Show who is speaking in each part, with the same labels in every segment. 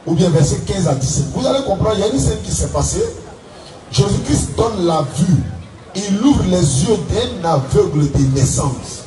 Speaker 1: ou bien verset 15 à 17. Vous allez comprendre, il y a une scène qui s'est passée. Jésus-Christ donne la vue. Il ouvre les yeux d'un aveugle de naissance.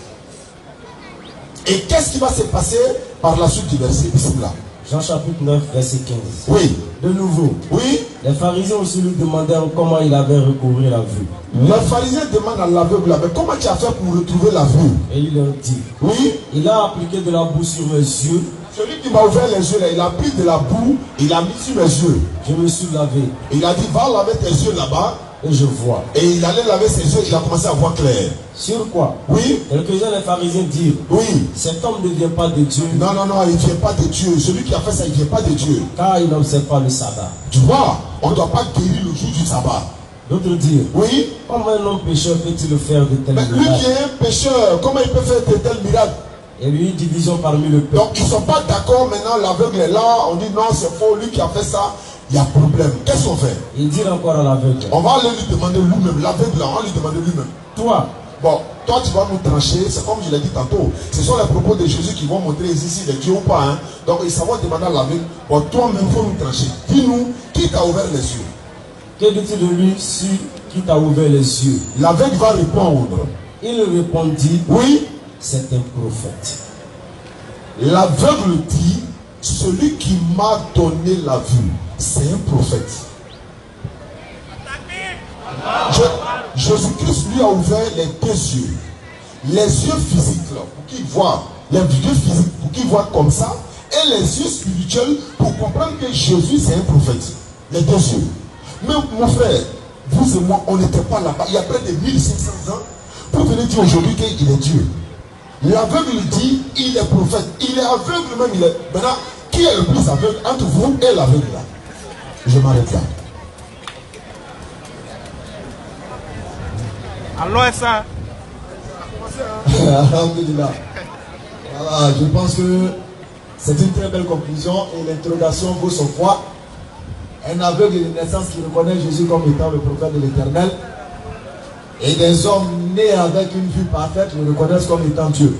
Speaker 1: Et qu'est-ce qui va se passer par la suite du verset? Bismillah.
Speaker 2: Jean chapitre 9, verset 15.
Speaker 1: Oui.
Speaker 2: De nouveau.
Speaker 1: Oui.
Speaker 2: Les pharisiens aussi lui demandèrent comment il avait recouvré la vue.
Speaker 1: Les pharisiens demandent à l'aveugle, mais comment tu as fait pour retrouver la vue?
Speaker 2: Et il leur dit,
Speaker 1: oui.
Speaker 2: Il a appliqué de la boue sur mes yeux.
Speaker 1: Celui qui m'a ouvert les yeux, là, il a pris de la boue, il a mis sur mes yeux.
Speaker 2: Je me suis lavé.
Speaker 1: Et il a dit, va laver tes yeux là-bas.
Speaker 2: Et je vois.
Speaker 1: Et il allait laver ses yeux, il a commencé à voir clair.
Speaker 2: Sur quoi?
Speaker 1: Oui.
Speaker 2: Quelques-uns des pharisiens dirent,
Speaker 1: oui.
Speaker 2: Cet homme ne vient pas de Dieu.
Speaker 1: Non, non, non, il ne vient pas de Dieu. Celui qui a fait ça, il ne vient pas de Dieu.
Speaker 2: Car il n'observe pas le sabbat.
Speaker 1: Tu vois, on ne doit pas guérir le jour du sabbat.
Speaker 2: D'autres dirent,
Speaker 1: oui.
Speaker 2: Comment un homme pécheur peut-il faire de tels miracles?
Speaker 1: Lui qui est un pécheur, comment il peut faire de tels miracles?
Speaker 2: Et lui, division parmi le peuple.
Speaker 1: Donc ils ne sont pas d'accord maintenant, l'aveugle est là, on dit non, c'est faux, lui qui a fait ça, il y a problème. Qu'est-ce qu'on fait?
Speaker 2: Il dit encore à l'aveugle.
Speaker 1: On va aller lui demander lui-même, l'aveugle là, on va lui demander lui-même.
Speaker 2: Toi.
Speaker 1: Bon, toi tu vas nous trancher, c'est comme je l'ai dit tantôt. Ce sont les propos de Jésus qui vont montrer ici s'il est Dieu ou pas. Hein. Donc ils savent demander à l'aveugle, bon toi-même il faut nous trancher. Dis-nous, qui t'a ouvert les yeux?
Speaker 2: Que dit-il de lui sur qui t'a ouvert les yeux?
Speaker 1: L'aveugle va répondre.
Speaker 2: Il répondit,
Speaker 1: oui.
Speaker 2: C'est un prophète.
Speaker 1: L'aveugle dit, celui qui m'a donné la vue, c'est un prophète. Jésus-Christ lui a ouvert les deux yeux. Les yeux physiques, là, pour qu'il voit, les yeux physiques, pour qu'il voit comme ça, et les yeux spirituels, pour comprendre que Jésus, c'est un prophète. Les deux yeux. Mais mon frère, vous et moi, on n'était pas là-bas. Il y a près de 1500 ans, pour venir dire aujourd'hui qu'il est Dieu. L'aveugle dit, il est prophète. Il est aveugle même, il est... Maintenant, qui est le plus aveugle entre vous et l'aveugle là? Je m'arrête là.
Speaker 3: Alors ça.
Speaker 4: Alhamdulillah. Voilà, je pense que c'est une très belle conclusion et l'interrogation vaut son poids. Un aveugle de naissance qui reconnaît Jésus comme étant le prophète de l'Éternel et des hommes nés avec une vue parfaite le reconnaissent comme étant Dieu.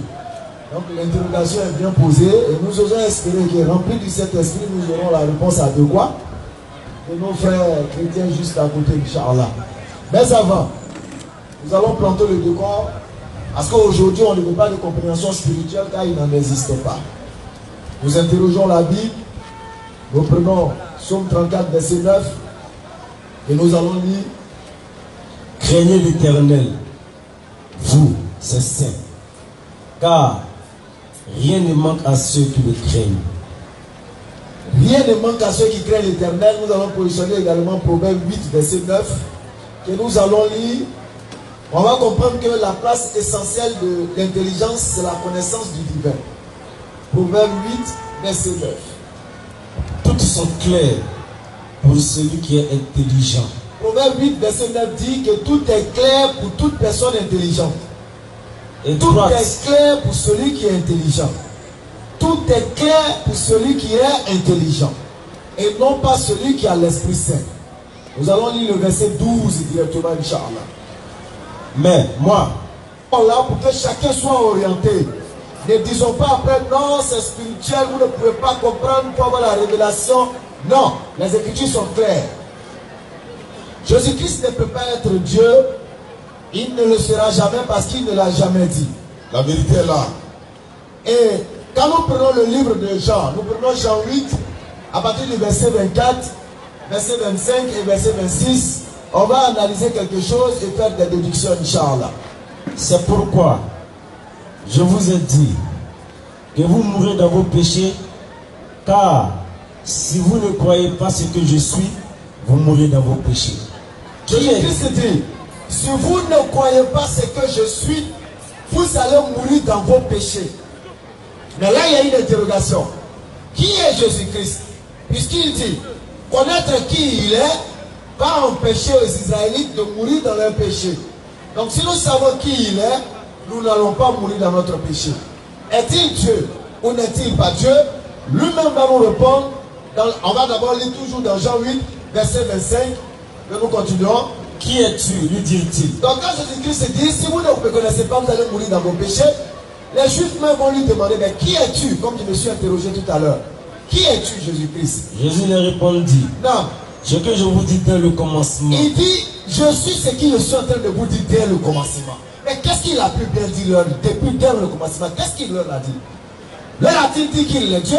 Speaker 4: Donc l'interrogation est bien posée et nous osons espérer que remplis du Saint-Esprit, nous aurons la réponse adéquate de nos frères chrétiens juste à côté, Inch'Allah. Mais avant, nous allons planter le décor parce qu'aujourd'hui on ne veut pas de compréhension spirituelle car il n'en existe pas. Nous interrogeons la Bible, nous prenons Psaume 34, verset 9 et nous allons lire.
Speaker 2: Craignez l'Éternel, vous, c'est saint, car rien ne manque à ceux qui le craignent.
Speaker 4: Rien ne manque à ceux qui craignent l'Éternel. Nous allons positionner également Proverbe 8, verset 9, que nous allons lire. On va comprendre que la place essentielle de l'intelligence, c'est la connaissance du divin. Proverbe 8, verset 9.
Speaker 2: Toutes sont claires pour celui qui est intelligent.
Speaker 4: Proverbe 8, verset 9 dit que tout est clair pour toute personne intelligente.
Speaker 2: Et
Speaker 4: tout est clair pour celui qui est intelligent. Tout est clair pour celui qui est intelligent. Et non pas celui qui a l'Esprit Saint. Nous allons lire le verset 12 directement, Inch'Allah.
Speaker 2: Mais moi,
Speaker 4: là pour que chacun soit orienté. Ne disons pas après, non, c'est spirituel, vous ne pouvez pas comprendre pour avoir la révélation. Non, les Écritures sont claires. Jésus-Christ ne peut pas être Dieu. Il ne le sera jamais parce qu'il ne l'a jamais dit.
Speaker 1: La vérité est là.
Speaker 4: Et quand nous prenons le livre de Jean, nous prenons Jean 8, à partir du verset 24, verset 25 et verset 26, on va analyser quelque chose et faire des déductions, Inch'Allah.
Speaker 2: C'est pourquoi je vous ai dit que vous mourrez dans vos péchés, car si vous ne croyez pas ce que je suis, vous mourrez dans vos péchés.
Speaker 4: Jésus-Christ dit, si vous ne croyez pas ce que je suis, vous allez mourir dans vos péchés. Mais là, il y a une interrogation. Qui est Jésus-Christ? Puisqu'il dit, connaître qui il est, va empêcher aux Israélites de mourir dans leur péché. Donc si nous savons qui il est, nous n'allons pas mourir dans notre péché. Est-il Dieu ou n'est-il pas Dieu? Lui-même va nous répondre. On va d'abord lire toujours dans Jean 8, verset 25. Et nous continuons.
Speaker 2: Qui es-tu? Lui dit-il.
Speaker 4: Donc quand Jésus-Christ dit, si vous ne me connaissez pas, vous allez mourir dans vos péchés. Les Juifs même vont lui demander, mais qui es-tu? Comme je me suis interrogé tout à l'heure. Qui es-tu, Jésus-Christ?
Speaker 2: Jésus leur répondit,
Speaker 4: Non.
Speaker 2: ce que je vous dis dès le commencement.
Speaker 4: Il dit, je suis ce que je suis en train de vous dire dès le commencement. Mais qu'est-ce qu'il a pu bien dire depuis dès le commencement? Qu'est-ce qu'il leur a dit? Leur a-t-il dit qu'il est Dieu?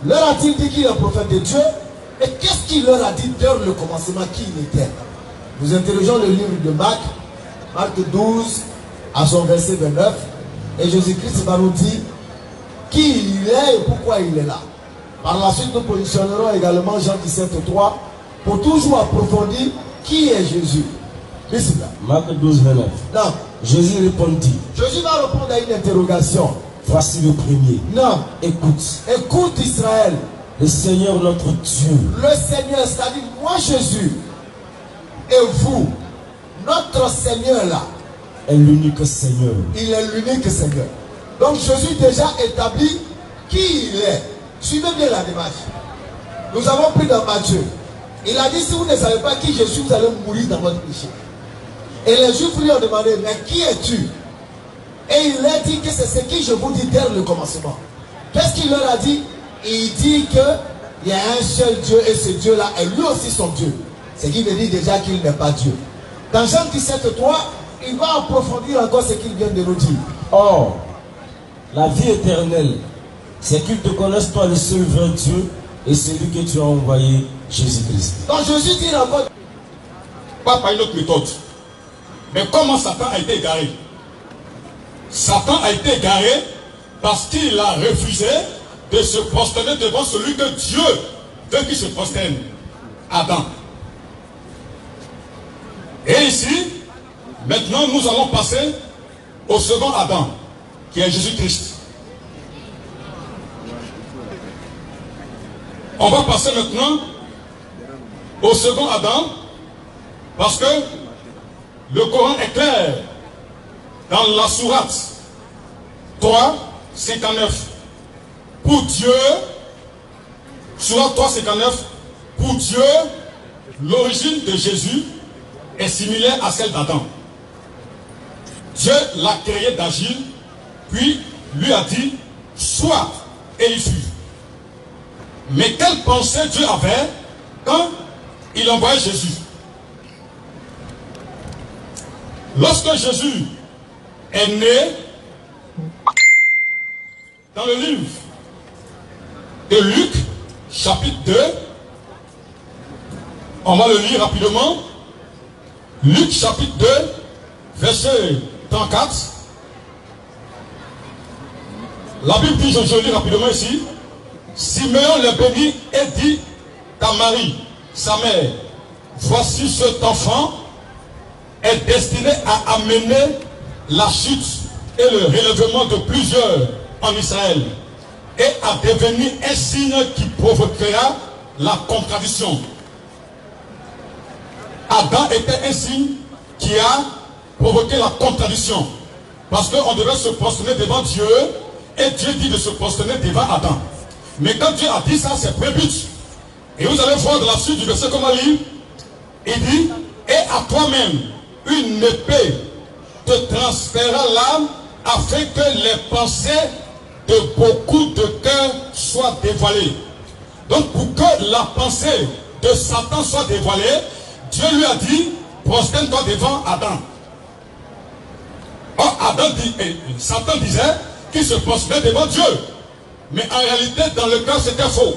Speaker 4: Leur a-t-il dit qu'il est le prophète de Dieu? Et qu'est-ce qu'il leur a dit dès le commencement qui il était? Nous interrogeons le livre de Marc, Marc 12, à son verset 29. Et Jésus-Christ va nous dire qui il est et pourquoi il est là. Par la suite, nous positionnerons également Jean 17, 3 pour toujours approfondir qui est Jésus.
Speaker 2: Marc 12, 29.
Speaker 4: Non.
Speaker 2: Jésus répondit.
Speaker 4: Jésus va répondre à une interrogation.
Speaker 2: Voici le premier.
Speaker 4: Non.
Speaker 2: Écoute.
Speaker 4: Écoute Israël.
Speaker 2: Le Seigneur notre Dieu.
Speaker 4: Le Seigneur, c'est-à-dire moi Jésus et vous, notre Seigneur là,
Speaker 2: est l'unique Seigneur.
Speaker 4: Il est l'unique Seigneur. Donc Jésus déjà établit qui il est. Suivez bien la démarche. Nous avons pris dans Matthieu. Il a dit, si vous ne savez pas qui je suis, vous allez mourir dans votre péché. Et les Juifs lui ont demandé, mais qui es-tu? Et il a dit que c'est ce que je vous dis dès le commencement. Qu'est-ce qu'il leur a dit? Il dit qu'il y a un seul Dieu et ce Dieu-là est lui aussi son Dieu. Ce qui veut dire déjà qu'il n'est pas Dieu. Dans Jean 17, 3, il va approfondir encore ce qu'il vient de nous dire.
Speaker 2: Or, la vie éternelle, c'est qu'ils te connaissent toi le seul vrai Dieu et celui que tu as envoyé, Jésus-Christ.
Speaker 4: Donc Jésus dit encore,
Speaker 3: pas par une autre méthode. Mais comment Satan a été égaré? Satan a été égaré parce qu'il a refusé de se prosterner devant celui que Dieu veut qu'il se prosterne, Adam. Et ici, maintenant nous allons passer au second Adam, qui est Jésus-Christ. On va passer maintenant au second Adam, parce que le Coran est clair dans la sourate 3, 59. Pour Dieu, sourate 3, 59, pour Dieu, l'origine de Jésus est similaire à celle d'Adam. Dieu l'a créé d'agir, puis lui a dit, sois, et il fut. Mais quelle pensée Dieu avait quand il envoyait Jésus? Lorsque Jésus est né, dans le livre de Luc, chapitre 2, on va le lire rapidement. Luc, chapitre 2, verset 34. La Bible dit, je lis rapidement ici, Simeon le bénit et dit à Marie, sa mère, voici cet enfant est destiné à amener la chute et le relèvement de plusieurs en Israël et à devenir un signe qui provoquera la contradiction. Adam était un signe qui a provoqué la contradiction parce qu'on devait se prosterner devant Dieu et Dieu dit de se prosterner devant Adam. Mais quand Dieu a dit ça, c'est premier but. Et vous allez voir dans la suite du verset comment lire. Il dit, et à toi-même, une épée te transférera l'âme afin que les pensées de beaucoup de cœurs soient dévoilées. Donc pour que la pensée de Satan soit dévoilée, Dieu lui a dit, prosterne-toi devant Adam. Or, Satan disait qu'il se prosternait devant Dieu. Mais en réalité, dans le cœur, c'était faux.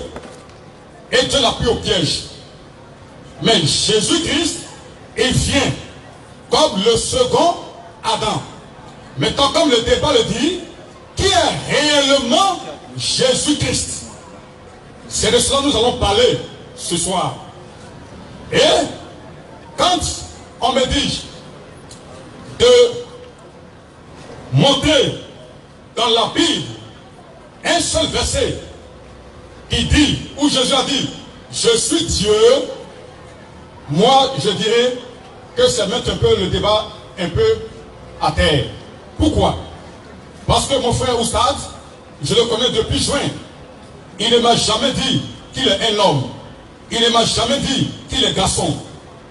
Speaker 3: Et Dieu l'a pris au piège. Mais Jésus-Christ, il vient comme le second Adam. Maintenant, comme le débat le dit, qui est réellement Jésus-Christ? C'est de cela que nous allons parler ce soir. Et quand on me dit de montrer dans la Bible un seul verset qui dit, où Jésus a dit, je suis Dieu, moi je dirais que c'est mettre un peu le débat un peu à terre. Pourquoi? Parce que mon frère Oustad, je le connais depuis juin. Il ne m'a jamais dit qu'il est un homme. Il ne m'a jamais dit qu'il est garçon.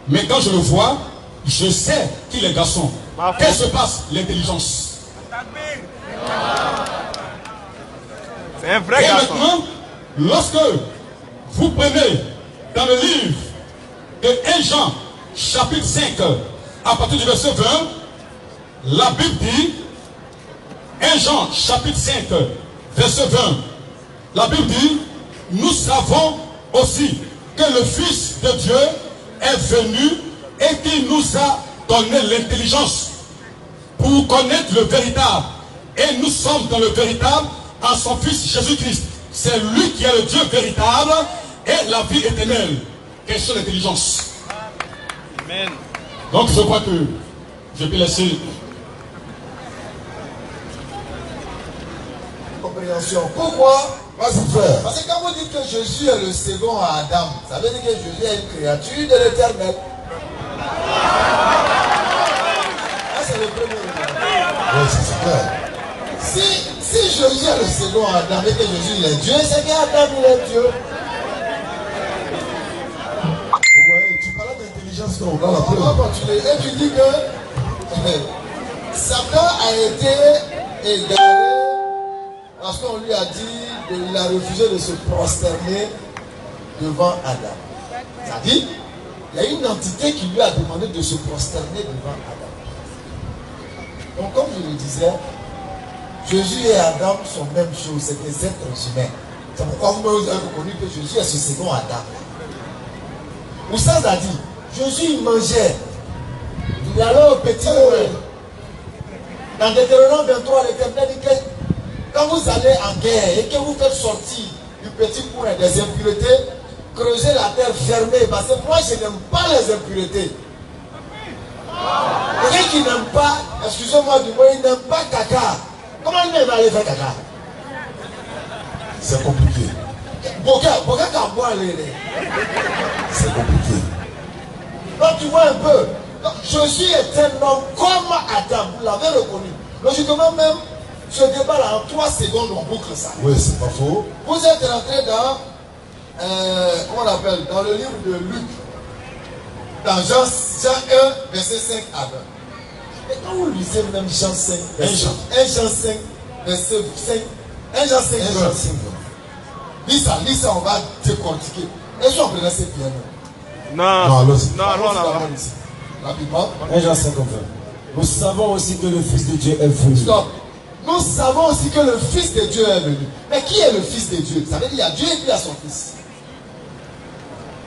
Speaker 3: Mais quand je le vois, je sais qu'il est garçon. Qu'est-ce qui se passe? L'intelligence.
Speaker 5: C'est un vrai
Speaker 3: Et
Speaker 5: garçon.
Speaker 3: maintenant, lorsque vous prenez dans le livre de 1 Jean, chapitre 5, à partir du verset 20, la Bible dit, 1 Jean, chapitre 5, verset 20, la Bible dit, nous savons aussi que le Fils de Dieu est venu et qu'il nous a donné l'intelligence pour connaître le véritable. Et nous sommes dans le véritable en son Fils Jésus-Christ. C'est lui qui est le Dieu véritable et la vie éternelle. Quelle est l'intelligence? Amen. Donc je crois que je peux laisser.
Speaker 4: Compréhension. Pourquoi?
Speaker 1: Vas-y frère.
Speaker 4: Parce que quand vous dites que Jésus est le second à Adam, ça veut dire que Jésus est une créature de l'éternel. Ça c'est le premier.
Speaker 1: Oui, c'est clair.
Speaker 4: Si Jésus est le second à Adam et que Jésus il est Dieu, c'est qu'Adam il est Dieu.
Speaker 1: Ouais, tu parles d'intelligence donc dans la
Speaker 4: On va continuer. Et tu dis que Satan a été égaré parce qu'on lui a dit, il a refusé de se prosterner devant Adam. C'est-à-dire, il y a une entité qui lui a demandé de se prosterner devant Adam. Donc comme je le disais, Jésus et Adam sont même chose, c'est des êtres humains. C'est pourquoi vous avez reconnu que Jésus est ce second Adam. Moussa a dit, Jésus il mangeait, il allait au petit Noël. Dans Deutéronome 23, l'Éternel dit que quand vous allez en guerre et que vous faites sortir du petit point des impuretés, creusez la terre fermée. Parce que moi, je n'aime pas les impuretés. Quelqu'un qui n'aime pas, excusez-moi du mot, il n'aime pas caca. Comment il va aller faire caca?
Speaker 1: C'est compliqué. C'est compliqué.
Speaker 4: Donc tu vois un peu. Donc, Jésus est un homme comme Adam. Vous l'avez reconnu. Logiquement même, ce débat là en 3 secondes on boucle ça.
Speaker 1: Oui, c'est pas faux.
Speaker 4: Vous êtes rentré dans comment on appelle, dans le livre de Luc, dans Jean 1, verset 5 à 20. Et quand vous lisez même Jean 5, 1 Jean 5, verset 5, 1 Jean 5, verset 5. Lis ça, on va décortiquer. Et si on prenait ces pieds?
Speaker 2: Non.
Speaker 4: Rapidement.
Speaker 2: 1 Jean 5, 20. Nous savons aussi que le Fils de Dieu est venu.
Speaker 4: Stop. Nous savons aussi que le Fils de Dieu est venu. Mais qui est le Fils de Dieu? Ça veut dire qu'il y a Dieu et puis il y a son Fils.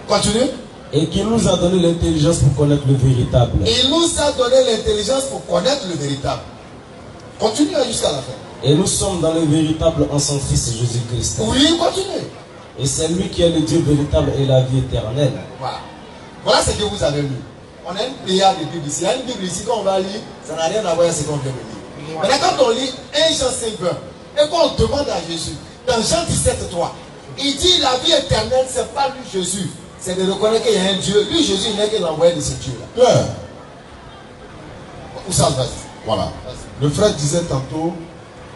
Speaker 4: Continue.
Speaker 2: Et qui nous a donné l'intelligence pour connaître le véritable.
Speaker 4: Il nous a donné l'intelligence pour connaître le véritable. Continue jusqu'à la fin.
Speaker 2: Et nous sommes dans le véritable en son Fils Jésus-Christ.
Speaker 4: Oui, continue.
Speaker 2: Et c'est lui qui est le Dieu véritable et la vie éternelle.
Speaker 4: Voilà. Voilà ce que vous avez lu. On a une pléiade de Bible ici. Il y a une Bible ici qu'on va lire, ça n'a rien à voir avec ce qu'on vient de lire. Maintenant, quand on lit 1 Jean 5, 20, et qu'on demande à Jésus, dans Jean 17, 3, il dit la vie éternelle, ce n'est pas lui Jésus. C'est de reconnaître qu'il y a un Dieu. Lui, Jésus, il n'est que l'envoyé de ce Dieu-là.
Speaker 1: Claire.
Speaker 4: Où ça se passe?
Speaker 1: Voilà. Le frère disait tantôt,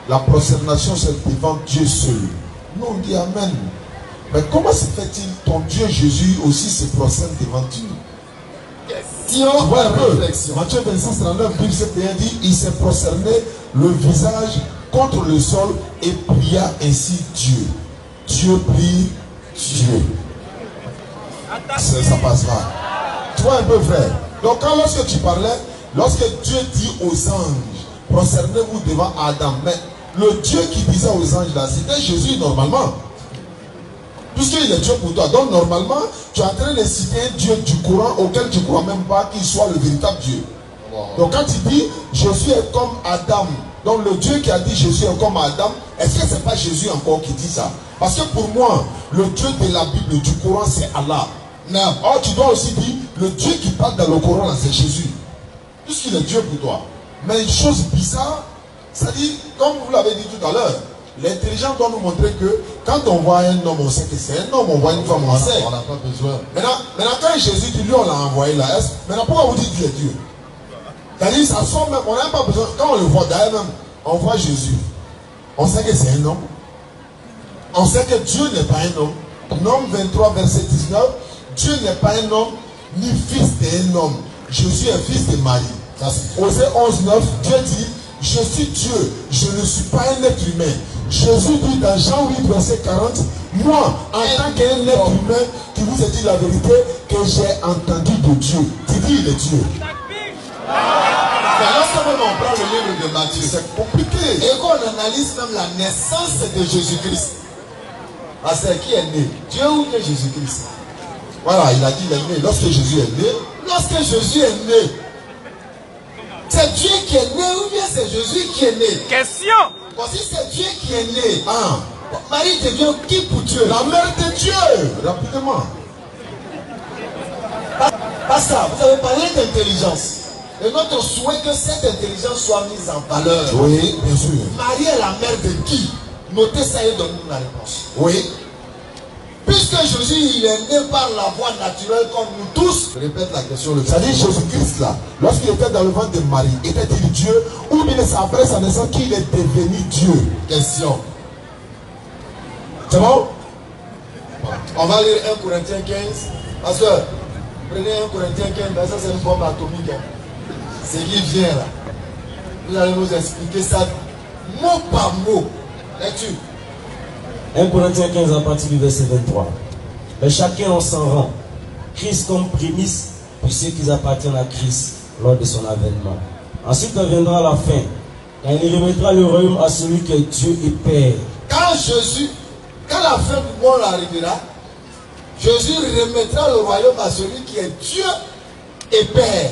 Speaker 1: la prosternation c'est devant Dieu seul. Nous on dit Amen. Mais comment se fait-il ton Dieu Jésus aussi se prosterne devant Dieu? Tu vois un peu. Matthieu 26, 39, Bible 71 dit, il s'est prosterné le visage contre le sol et pria ainsi Dieu. Dieu prie Dieu. Ça passe là. Tu vois un peu frère. Donc quand lorsque tu parlais, lorsque Dieu dit aux anges, prosternez-vous devant Adam, mais le Dieu qui disait aux anges là, c'était Jésus normalement. Puisqu'il est Dieu pour toi. Donc normalement, tu es en train de citer un Dieu du Coran auquel tu ne crois même pas qu'il soit le véritable Dieu. Donc quand il dit Jésus est comme Adam, donc le Dieu qui a dit Jésus est comme Adam, est-ce que ce n'est pas Jésus encore qui dit ça? Parce que pour moi, le Dieu de la Bible, du Coran, c'est Allah. Non. Or tu dois aussi dire, le Dieu qui parle dans le Coran, c'est Jésus. Puisqu'il est Dieu pour toi. Mais une chose bizarre, c'est-à-dire, comme vous l'avez dit tout à l'heure, l'intelligence doit nous montrer que quand on voit un homme, on sait que c'est un homme, on voit une femme, on sait.
Speaker 4: On n'a pas besoin.
Speaker 1: Maintenant, quand Jésus dit, lui, on l'a envoyé là, maintenant, pourquoi vous dites Dieu est Dieu? C'est-à-dire, ça sort même, on n'a pas besoin, quand on le voit d'ailleurs même, on voit Jésus. On sait que c'est un homme. On sait que Dieu n'est pas un homme. Nom 23, verset 19, Dieu n'est pas un homme, ni fils d'un homme. Jésus est fils de Marie. Osée 11, 9, Dieu dit, je suis Dieu, je ne suis pas un être humain. Jésus dit dans Jean 8, verset 40, Moi, en tant qu'un être humain qui vous a dit la vérité, que j'ai entendu de Dieu. Tu dis il est Dieu.
Speaker 4: Mais lorsque même on prend le livre de Matthieu,
Speaker 1: C'est compliqué.
Speaker 4: et qu'on analyse même la naissance de Jésus-Christ, parce que qui est né? Dieu ou bien Jésus-Christ?
Speaker 1: Voilà, il a dit il est né. Lorsque Jésus est né,
Speaker 4: Lorsque Jésus est né, c'est Dieu qui est né ou bien c'est Jésus qui est né?
Speaker 5: Question.
Speaker 4: Bon, si c'est Dieu qui est né,
Speaker 1: ah,
Speaker 4: Marie devient qui pour Dieu?
Speaker 1: la mère de Dieu, rapidement.
Speaker 4: Pasteur, vous avez parlé d'intelligence. Et notre souhait que cette intelligence soit mise en valeur.
Speaker 1: Oui, bien sûr.
Speaker 4: Marie est la mère de qui? Notez ça et donnez-nous la réponse.
Speaker 1: Oui.
Speaker 4: Puisque Jésus il est né par la voie naturelle comme nous tous, je répète la question.
Speaker 1: C'est-à-dire Jésus-Christ là, lorsqu'il était dans le ventre de Marie, était-il Dieu ou bien c'est après sa naissance qu'il est devenu Dieu?
Speaker 4: Question.
Speaker 1: C'est bon?
Speaker 4: On va lire 1 Corinthiens 15. Parce que prenez 1 Corinthiens 15, ben ça c'est une bombe atomique. Hein. C'est qui vient là. Vous allez nous expliquer ça mot par mot. Lecture.
Speaker 2: 1 Corinthiens 15 à partir du verset 23. Mais chacun en s'en rend. Christ comme prémisse pour ceux qui appartiennent à Christ lors de son avènement. Ensuite viendra la fin, quand il remettra le royaume à celui qui est Dieu et Père.
Speaker 4: Quand la fin du monde arrivera, Jésus remettra le royaume à celui qui est Dieu et Père.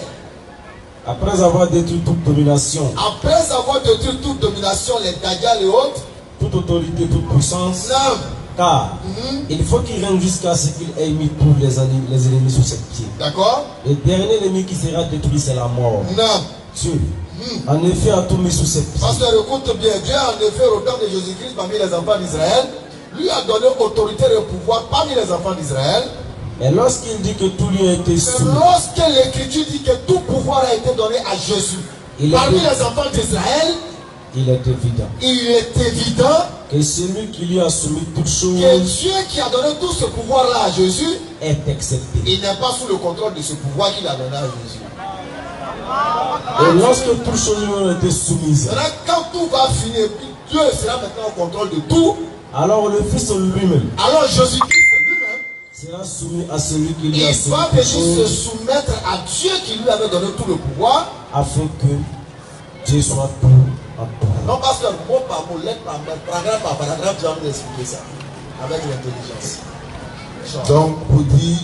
Speaker 2: Après avoir détruit toute domination,
Speaker 4: Après avoir détruit toute domination, les Dagas et autres,
Speaker 2: toute autorité, toute puissance,
Speaker 4: non.
Speaker 2: car il faut qu'il règne jusqu'à ce qu'il ait mis tous les ennemis sous ses pieds.
Speaker 4: D'accord?
Speaker 2: Le dernier ennemi qui sera détruit, c'est la mort.
Speaker 4: Non.
Speaker 2: Dieu, en effet, a tout mis sous ses pieds.
Speaker 4: Pasteur, écoute bien. Dieu, en effet, au temps de Jésus-Christ, parmi les enfants d'Israël, lui a donné autorité et pouvoir parmi les enfants d'Israël.
Speaker 2: Et lorsqu'il dit que tout lui a été soumis,
Speaker 4: Lorsque l'Écriture dit que tout pouvoir a été donné à Jésus, parmi les enfants d'Israël,
Speaker 2: il est évident
Speaker 4: il est évident
Speaker 2: que celui qui lui a soumis toutes choses
Speaker 4: que Dieu qui a donné tout ce pouvoir-là à Jésus,
Speaker 2: est accepté.
Speaker 4: il n'est pas sous le contrôle de ce pouvoir qu'il a donné à Jésus.
Speaker 2: Et lorsque toutes choses lui ont été soumises,
Speaker 4: Maintenant, quand tout va finir, puis Dieu sera maintenant au contrôle de tout,
Speaker 2: alors le Fils lui-même
Speaker 4: alors Jésus-Christ lui-même,
Speaker 2: sera soumis à celui qui lui a
Speaker 4: il
Speaker 2: soumis
Speaker 4: va
Speaker 2: toutes
Speaker 4: venir se
Speaker 2: choses,
Speaker 4: soumettre à Dieu qui lui avait donné tout le pouvoir.
Speaker 2: afin que Dieu soit tout en tout.
Speaker 4: Non, parce que mot par mot, lettre par lettre, paragraphe par paragraphe, tu vas nous expliquer ça avec l'intelligence.
Speaker 1: Donc, pour dire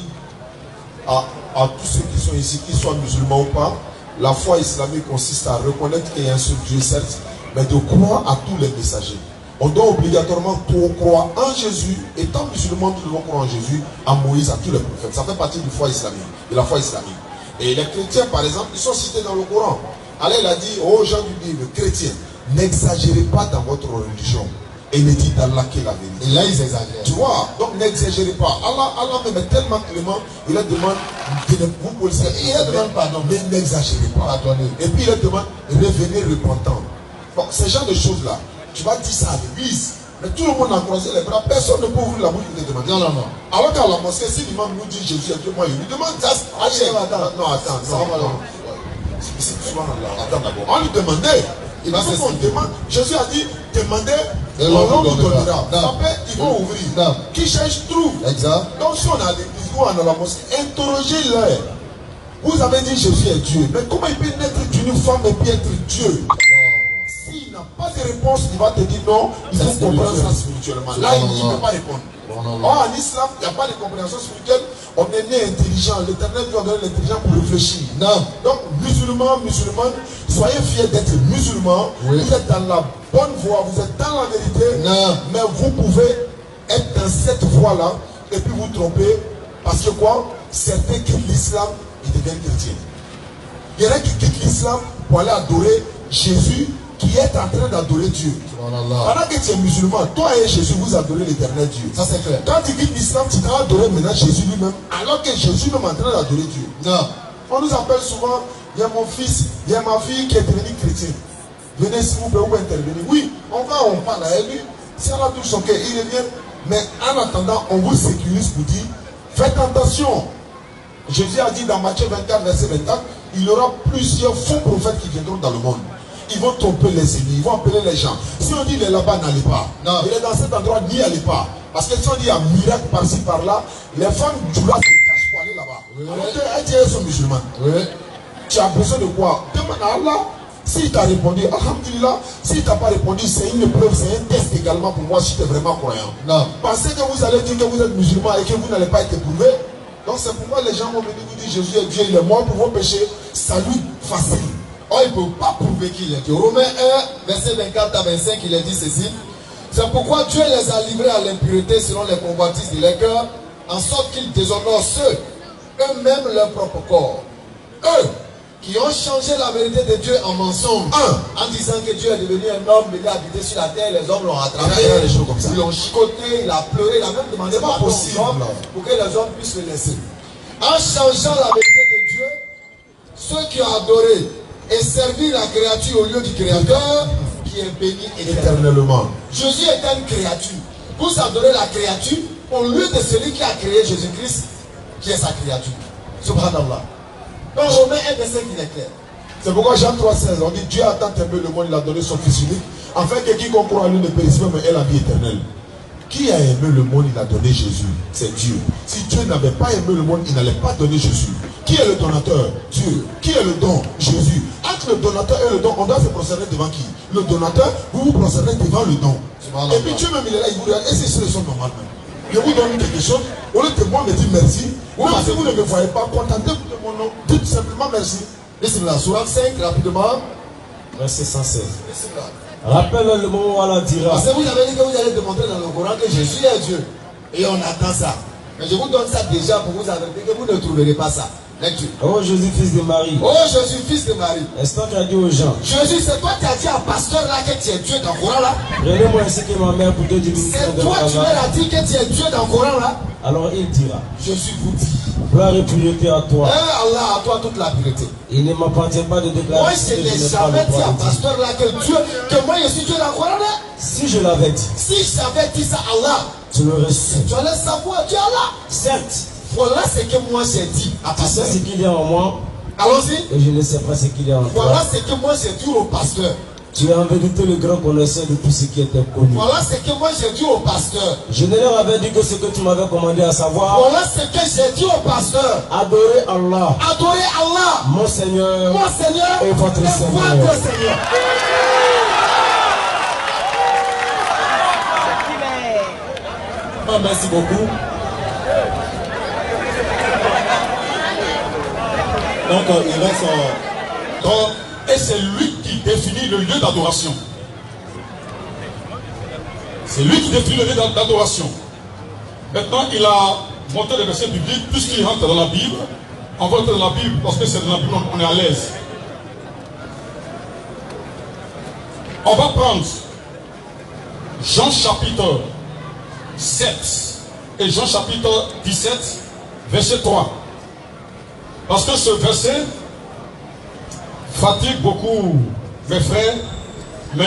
Speaker 1: à tous ceux qui sont ici, qu'ils soient musulmans ou pas, la foi islamique consiste à reconnaître qu'il y a un seul Dieu, certes, mais de croire à tous les messagers. On doit obligatoirement croire en Jésus. Étant musulmans, nous devons croire en Jésus, à Moïse, à tous les prophètes. Ça fait partie du foi islamique, de la foi islamique. Et les chrétiens, par exemple, ils sont cités dans le Coran. Allah, il a dit aux gens du livre, chrétiens, n'exagérez pas dans votre religion. Et ne dites d'Allah que la vérité.
Speaker 4: Et là, ils exagèrent.
Speaker 1: Tu vois, donc n'exagérez pas. Allah même est tellement clément, il a demandé, vous pouvez le
Speaker 4: Il a demandé pardon.
Speaker 1: mais n'exagérez pas.
Speaker 4: Pardonnez.
Speaker 1: Et puis il a demandé, revenez repentant. Bon, ce genre de choses-là, tu vas dire ça à l'église, mais tout le monde a croisé les bras, personne ne peut ouvrir la bouche et te demander.
Speaker 4: Non, non, non.
Speaker 1: Alors qu'à la mosquée, si l'imam nous dit Jésus est Dieu, moi, il lui demande ça. Attends d'abord. On lui demandait. Il va se demande. Jésus a dit, demandez, et on nous donnera. Après, ils vont ouvrir.
Speaker 4: Non.
Speaker 1: Qui cherche, trouve.
Speaker 4: Exact.
Speaker 1: Donc si on a l'église ou on a la mosquée, interrogez-les. Vous avez dit Jésus est Dieu. Mais comment il peut naître d'une femme et puis être Dieu? S'il n'a pas de réponse, il va te dire non, il faut comprendre ça spirituellement. Là, il ne peut pas répondre. Or, en islam, il n'y a pas de compréhension spirituelle. On est né intelligent. L'Éternel nous a donné l'intelligence pour réfléchir.
Speaker 4: Non.
Speaker 1: Donc, musulmans, musulmanes, soyez fiers d'être musulmans.
Speaker 4: Oui.
Speaker 1: Vous êtes dans la bonne voie, vous êtes dans la vérité.
Speaker 4: Non.
Speaker 1: Mais vous pouvez être dans cette voie-là et puis vous tromper. Parce que quoi? Certains quittent l'islam, ils deviennent chrétiens. Il y en a qui quittent l'islam pour aller adorer Jésus qui est en train d'adorer Dieu. Pendant que tu es musulman, toi et Jésus, vous adorez l'éternel Dieu.
Speaker 4: Ça c'est clair.
Speaker 1: Quand tu quittes l'islam, tu dois adorer maintenant Jésus lui-même, alors que Jésus même est en train d'adorer Dieu.
Speaker 4: Non.
Speaker 1: On nous appelle souvent, il y a mon fils, il y a ma fille qui est devenue chrétienne. Venez s'il vous plaît, vous intervenir. Oui, on parle à lui. Si elle a tout son cœur, il revient. Mais en attendant, on vous sécurise pour dire, faites attention. Jésus a dit dans Matthieu 24, verset 24, il y aura plusieurs faux prophètes qui viendront dans le monde. Ils vont tromper les ennemis, ils vont appeler les gens. Si on dit il est là-bas, n'allez pas.
Speaker 4: Non.
Speaker 1: Il est dans cet endroit, n'y allez pas. Parce que si on dit il y a un miracle par-ci par-là, les femmes du roi se cachent pour aller là-bas. Elles sont musulmanes. Tu as besoin de quoi? Demande à Allah. S'il t'a répondu, alhamdulillah. S'il t'a pas répondu, c'est une preuve, c'est un test également pour moi si tu es vraiment croyant. Non. Pensez que vous allez dire que vous êtes musulman et que vous n'allez pas être éprouvé. Donc c'est pourquoi les gens vont venir vous dire Jésus est Dieu, il est mort pour vos péchés. Salut facile.
Speaker 4: Oh, il ne peut pas prouver qu'il est Dieu. Romains 1, verset 24 à 25, il a dit ceci. C'est pourquoi Dieu les a livrés à l'impureté selon les convoitises de leur cœur, en sorte qu'ils déshonorent ceux, eux-mêmes leur propre corps. Eux qui ont changé la vérité de Dieu en mensonge, en disant que Dieu est devenu un homme venu habiter sur la terre, les hommes l'ont rattrapé, ils l'ont chicoté, il a pleuré, il a même demandé pardon aux hommes pour que les hommes puissent le laisser. En changeant la vérité de Dieu, ceux qui ont adoré et servi la créature au lieu du Créateur, qui est béni éternellement. Jésus est une créature. Vous adorez la créature au lieu de celui qui a créé Jésus-Christ, qui est sa créature. Subhanallah. Donc Romains 1, verset qui est clair.
Speaker 1: C'est pourquoi Jean 3,16, on dit Dieu a tant aimé le monde, il a donné son Fils unique, afin que quiconque croit en lui ne périsse pas, mais ait la vie éternelle. Qui a aimé le monde, il a donné Jésus. C'est Dieu. Si Dieu n'avait pas aimé le monde, il n'allait pas donner Jésus. Qui est le donateur? Dieu. Qui est le don? Jésus. Entre le donateur et le don, on doit se procéder devant qui? Le donateur, vous vous procédez devant le don. Et puis Dieu même, il est là, il vous regarde. Et c'est ce sont normal même. Je vous donne quelque chose, au lieu de moi me dire merci, même si vous ne me voyez pas, contentez-vous de mon nom, dites simplement merci.
Speaker 4: Laissez-moi la sourate 5, rapidement.
Speaker 2: Verset 116. Rappelle le moment où Allah dira.
Speaker 4: Parce que vous avez dit que vous allez démontrer dans le Coran que Jésus est Dieu. Et on attend ça. Mais je vous donne ça déjà pour vous avertir que vous ne trouverez pas ça. Lecture.
Speaker 2: Oh Jésus, fils de Marie.
Speaker 4: Oh Jésus, fils de Marie.
Speaker 2: Est-ce que tu as dit aux gens?
Speaker 4: Jésus, c'est toi qui as dit à pasteur là que tu es Dieu dans le Coran là.
Speaker 2: Prenez-moi ainsi que ma mère pour te dire.
Speaker 4: C'est toi qui leur as dit que tu es Dieu dans le Coran là.
Speaker 2: Alors il dira.
Speaker 4: Jésus vous dit.
Speaker 2: Gloire et pureté à toi.
Speaker 4: Allah, à toi toute la pureté.
Speaker 2: Il ne m'appartient pas de déclarer.
Speaker 4: Moi, je n'ai jamais dit à pasteur là que moi je suis Dieu dans le Coran là.
Speaker 2: Si je l'avais dit.
Speaker 4: Si j'avais dit ça à Allah.
Speaker 2: Tu l'aurais su.
Speaker 4: Tu allais savoir Dieu Allah.
Speaker 2: Certes.
Speaker 4: Voilà ce que moi j'ai dit à pasteur.
Speaker 2: Tu sais ce qu'il y a en moi.
Speaker 4: Allons-y.
Speaker 2: Et je ne sais pas ce qu'il y a en toi.
Speaker 4: Voilà ce que moi j'ai dit au pasteur.
Speaker 2: Tu es en vérité le grand connaisseur de tout ce qui était connu.
Speaker 4: Voilà ce que moi j'ai dit au pasteur.
Speaker 2: Je ne leur avais dit que ce que tu m'avais commandé à savoir.
Speaker 4: Voilà ce que j'ai dit au pasteur.
Speaker 2: Adorer Allah.
Speaker 4: Adorer Allah.
Speaker 2: Mon Seigneur.
Speaker 4: Mon Seigneur.
Speaker 2: Et votre Seigneur.
Speaker 4: Votre Seigneur.
Speaker 3: Oh, merci beaucoup. Donc, il reste. Et c'est lui qui définit le lieu d'adoration. C'est lui qui définit le lieu d'adoration. Maintenant, il a monté les versets bibliques, puisqu'il rentre dans la Bible. On va entrer dans la Bible, parce que c'est dans la Bible, on est à l'aise. On va prendre Jean chapitre 7 et Jean chapitre 17, verset 3. Parce que ce verset fatigue beaucoup mes frères, mais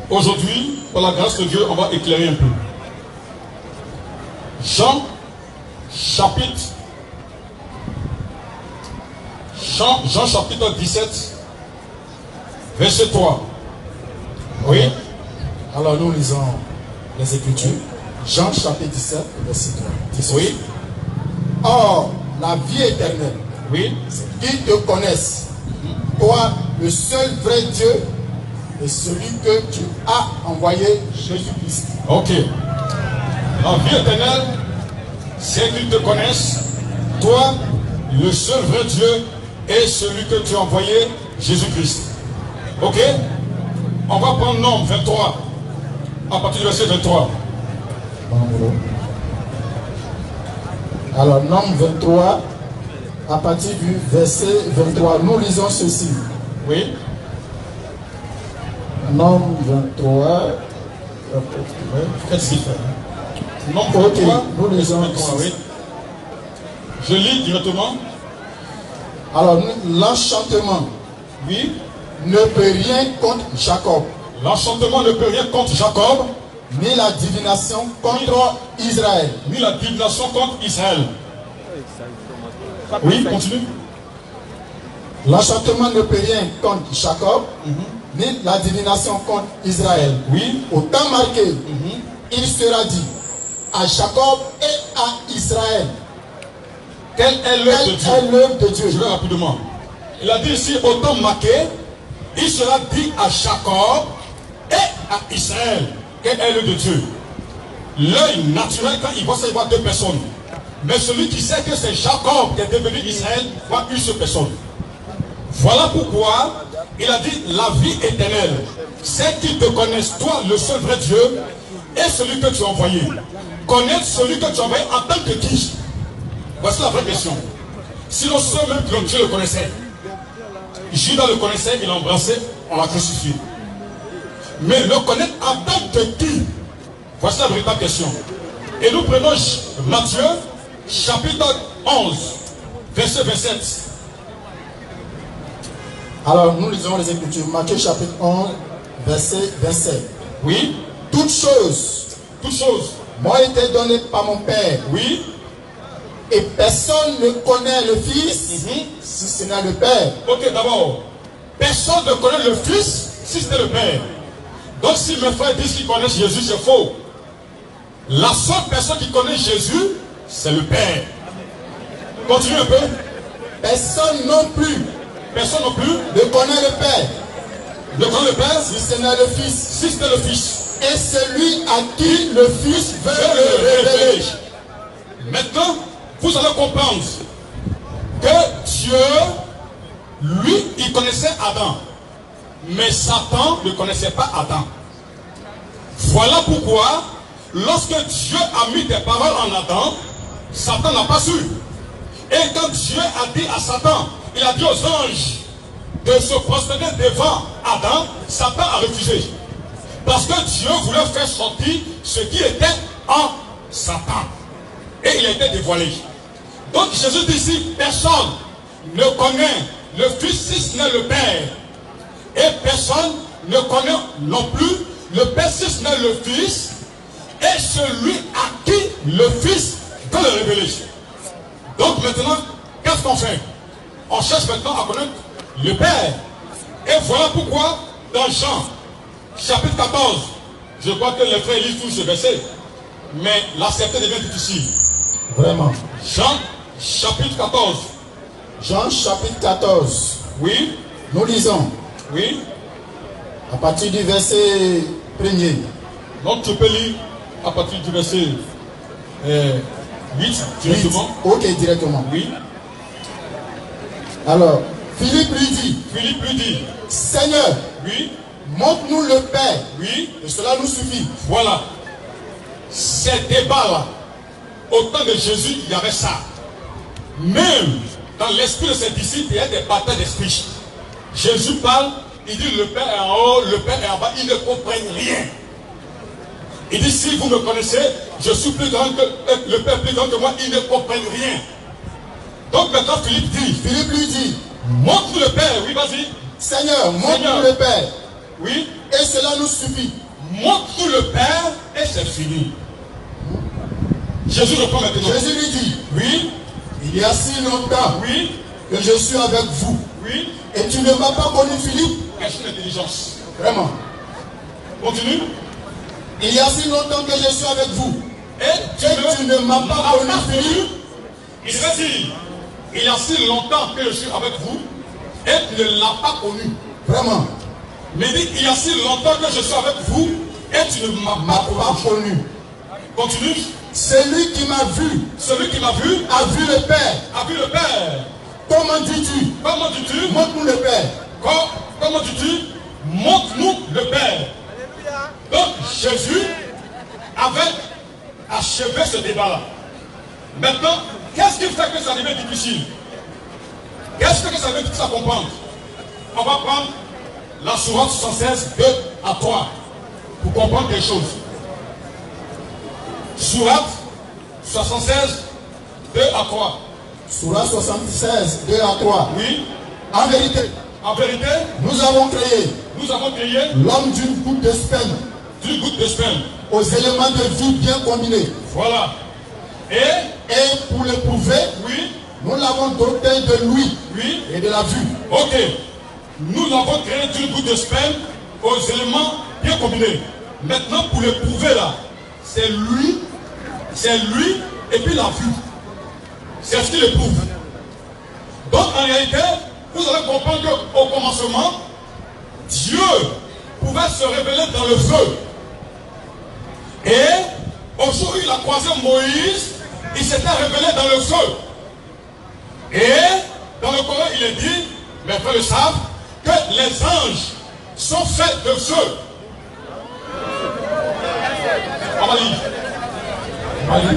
Speaker 3: aujourd'hui, par la grâce de Dieu, on va éclairer un peu. Jean chapitre 17, verset 3. Oui.
Speaker 4: Alors nous lisons les Écritures. Jean chapitre 17, verset 3.
Speaker 3: Oui.
Speaker 4: Or, la vie éternelle,
Speaker 3: Oui.
Speaker 4: qu'ils te connaissent, toi, le seul vrai Dieu, et celui que tu as envoyé, Jésus-Christ.
Speaker 3: Ok. La vie éternelle, c'est qu'ils te connaissent, toi, le seul vrai Dieu, et celui que tu as envoyé, Jésus-Christ. Ok. On va prendre Nombre 23, à partir du verset 23.
Speaker 4: Alors, Nombre 23, à partir du verset 23, nous lisons ceci.
Speaker 3: Oui.
Speaker 4: Nombre 23.
Speaker 3: Qu'est-ce qu'il fait? Nombre 23,
Speaker 4: Ok, nous lisons
Speaker 3: 23, oui. Je lis directement.
Speaker 4: Alors, l'enchantement,
Speaker 3: Oui.
Speaker 4: ne peut rien contre Jacob,
Speaker 3: L'enchantement ne peut rien contre Jacob,
Speaker 4: ni la divination contre Israël.
Speaker 3: ni la divination contre Israël. Oui, continue.
Speaker 4: L'enchantement ne peut rien contre Jacob, ni la divination contre Israël.
Speaker 3: Oui.
Speaker 4: Au temps marqué,
Speaker 1: il sera dit à Jacob et à Israël.
Speaker 3: Quelle est l'œuvre de Dieu?
Speaker 1: de Dieu?
Speaker 3: Je vais rapidement. Il a dit ici, au temps marqué, il sera dit à Jacob et à Israël. Quelle est l'œuvre de Dieu? L'œil naturel, quand il voit ça, il voit deux personnes. Mais celui qui sait que c'est Jacob qui est devenu Israël, voit une seule personne. Voilà pourquoi il a dit la vie éternelle. C'est qu'ils te connaissent, toi, le seul vrai Dieu, et celui que tu as envoyé. Connaître celui que tu as envoyé en tant que qui? Voici la vraie question. Sinon, ceux même que Dieu le connaissait. Judas le connaissait, il l'a embrassé, on l'a crucifié. Mais le connaître en tant que qui? Voici la véritable question. Et nous prenons Matthieu, chapitre 11, verset 27.
Speaker 1: Alors, nous lisons les Écritures. Matthieu, chapitre 11, verset 27.
Speaker 3: Oui.
Speaker 1: Toutes choses m'ont été données par mon Père.
Speaker 3: Oui.
Speaker 1: Et personne ne connaît le Fils si ce n'est le Père.
Speaker 3: Ok, d'abord, personne ne connaît le Fils si ce n'est le Père. Donc si mes frères disent qu'ils connaissent Jésus, c'est faux. La seule personne qui connaît Jésus, c'est le Père. Continue un peu.
Speaker 1: Personne non plus
Speaker 3: Personne non plus
Speaker 1: ne connaît le Père
Speaker 3: ne connaît le Père
Speaker 1: si ce n'est le Fils.
Speaker 3: si ce n'est le Fils.
Speaker 1: Et celui à qui le Fils veut le révéler.
Speaker 3: Maintenant, vous allez comprendre que Dieu, lui, il connaissait Adam. Mais Satan ne connaissait pas Adam. Voilà pourquoi, lorsque Dieu a mis des paroles en Adam, Satan n'a pas su. Et quand Dieu a dit à Satan, il a dit aux anges de se prosterner devant Adam, Satan a refusé. Parce que Dieu voulait faire sortir ce qui était en Satan. Et il a été dévoilé. Donc Jésus dit ici, personne ne connaît le Fils si ce n'est le Père. Et personne ne connaît non plus le Père si ce n'est le Fils. Et celui à qui le Fils veut le révéler. Donc maintenant, qu'est-ce qu'on fait? On cherche maintenant à connaître le Père. Et voilà pourquoi dans Jean, chapitre 14, je crois que les frères lisent tous ce verset. Mais l'accepter devient difficile.
Speaker 1: Vraiment.
Speaker 3: Jean, chapitre 14.
Speaker 1: Jean, chapitre 14.
Speaker 3: Oui.
Speaker 1: Nous lisons
Speaker 3: Oui.
Speaker 1: à partir du verset 1er.
Speaker 3: Donc tu peux lire à partir du verset 8 directement.
Speaker 1: Ok, directement.
Speaker 3: Oui.
Speaker 1: Alors, Philippe lui dit, Seigneur,
Speaker 3: oui.
Speaker 1: montre-nous le Père.
Speaker 3: Oui.
Speaker 1: Et cela nous suffit.
Speaker 3: Voilà. Ces débats-là, au temps de Jésus, il y avait ça. Même dans l'esprit de ses disciples, il y a des batailles d'esprit. Jésus parle, il dit le Père est en haut, le Père est en bas, ils ne comprennent rien. Il dit si vous me connaissez, je suis plus grand que le Père est plus grand que moi, ils ne comprennent rien. Donc maintenant Philippe lui dit, montre le Père, oui vas-y.
Speaker 1: Seigneur, montre-nous le Père.
Speaker 3: Oui.
Speaker 1: Et cela nous suffit.
Speaker 3: Montre le Père et c'est fini. Jésus répond maintenant.
Speaker 1: Jésus lui dit,
Speaker 3: oui.
Speaker 1: Il y a si longtemps,
Speaker 3: oui,
Speaker 1: que je suis avec vous.
Speaker 3: Oui.
Speaker 1: Et tu ne m'as pas connu, Philippe.
Speaker 3: Question d'intelligence.
Speaker 1: Vraiment.
Speaker 3: Continue.
Speaker 1: Il y a si longtemps que je suis avec vous.
Speaker 3: Et
Speaker 1: tu ne m'as pas connu, Philippe.
Speaker 3: Il va dire, il y a si longtemps que je suis avec vous et tu ne l'as pas connu.
Speaker 1: Vraiment.
Speaker 3: Mais il dit, il y a si longtemps que je suis avec vous et tu ne m'as pas connu. Continue.
Speaker 1: Celui qui m'a vu, a vu le Père.
Speaker 3: A vu le Père.
Speaker 1: Comment dis-tu?
Speaker 3: Comment dis-tu?
Speaker 1: Montre-nous le Père.
Speaker 3: Comment dis-tu? Montre-nous le Père. Donc Jésus avait achevé ce débat-là. Maintenant, qu'est-ce qui fait que ça devient difficile? Qu'est-ce que ça devient difficile à comprendre? On va prendre la sourate 76, 2 à 3 pour comprendre quelque chose. Sourate 76, 2 à 3.
Speaker 1: Sourate 76, 2 à 3.
Speaker 3: Oui.
Speaker 1: En vérité, nous avons créé l'homme d'une goutte de sperme. Aux éléments de vie bien combinés.
Speaker 3: Voilà.
Speaker 1: Et pour le prouver,
Speaker 3: oui,
Speaker 1: nous l'avons doté de l'ouïe,
Speaker 3: oui,
Speaker 1: et de la vue.
Speaker 3: Ok. Nous l'avons créé d'une goutte de sperme aux éléments bien combinés. Maintenant, pour le prouver là, c'est lui, et puis la vue. C'est ce qui le prouve. Donc en réalité, vous allez comprendre qu'au commencement, Dieu pouvait se révéler dans le feu. Et au jour où il a croisé Moïse, il s'était révélé dans le feu. Et dans le Coran, il est dit, mes frères le savent, que les anges sont faits de feu. On va lire. On va lire.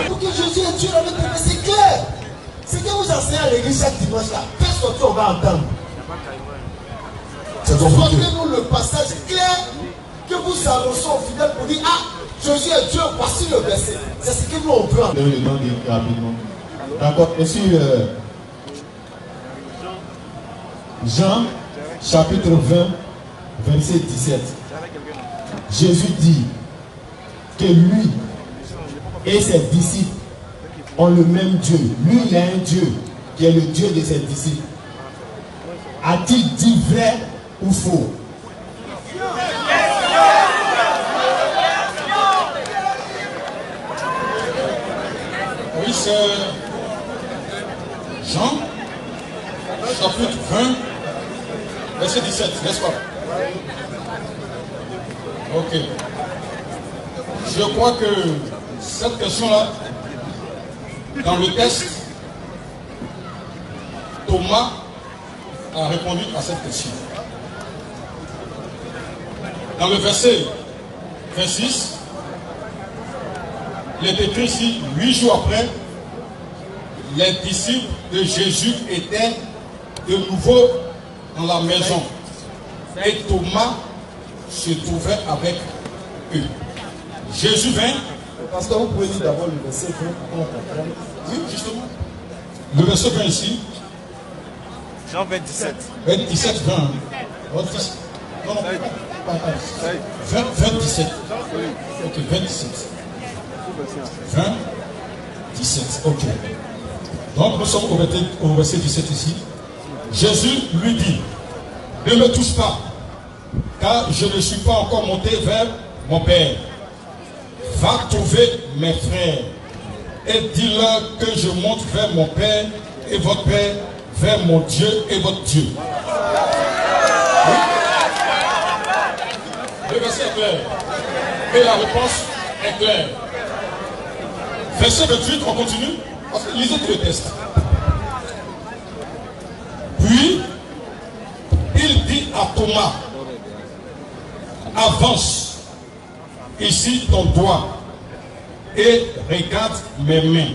Speaker 4: Pour que Jésus est Dieu dans notre vie, c'est clair. Ce que vous enseignez à l'église chaque dimanche là, qu'est-ce que on va entendre? Montrez-nous le passage clair que vous annoncez aux fidèles pour dire, ah, Jésus est Dieu, voici le verset. C'est ce que nous on peut entendre.
Speaker 1: D'accord, monsieur. Jean, chapitre 20, verset 17. Jésus dit que lui et ses disciples ont le même Dieu. Lui, il a un Dieu qui est le Dieu de ses disciples. A-t-il dit vrai ou faux?
Speaker 3: Oui, c'est Jean, chapitre 20, verset 17, n'est-ce pas? Ok. Je crois que cette question-là, dans le texte, Thomas a répondu à cette question. Dans le verset 26, il est écrit ici, 8 jours après, les disciples de Jésus étaient de nouveau dans la maison. Et Thomas se trouvait avec eux. Jésus vint.
Speaker 4: Parce que vous pouvez lire d'abord le verset 20 pour qu'on comprenne.
Speaker 3: Oui, justement. Le verset 20 ici.
Speaker 5: Jean 27.
Speaker 3: 27, 20. Non, non, 20, 17. Ok, 27. 20, 17. Ok. Donc nous sommes au verset 17 ici. Jésus lui dit, ne me touche pas, car je ne suis pas encore monté vers mon Père. Va trouver mes frères et dis-leur que je monte vers mon Père et votre Père, vers mon Dieu et votre Dieu. Oui. Le verset est clair. Et la réponse est claire. Verset 28, on continue. Parce que lisez tout le texte. Puis, il dit à Thomas, avance ici ton doigt et regarde mes mains.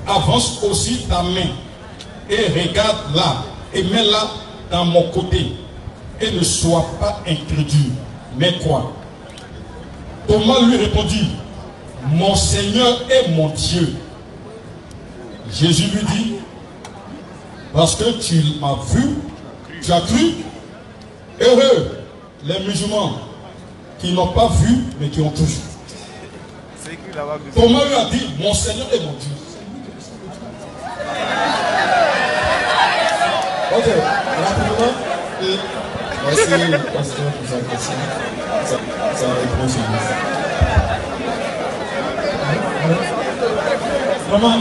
Speaker 3: Avance aussi ta main et regarde là et mets-la dans mon côté. Et ne sois pas incrédule, mais crois. Thomas lui répondit, mon Seigneur et mon Dieu. Jésus lui dit, parce que tu m'as vu, tu as cru. Heureux les musulmans qui n'ont pas vu, mais qui ont cru. Thomas lui a dit, mon Seigneur et mon Dieu.
Speaker 4: Ok, rapidement.
Speaker 1: Et voici le pasteur pour sa question. Sa réponse.
Speaker 2: Vraiment,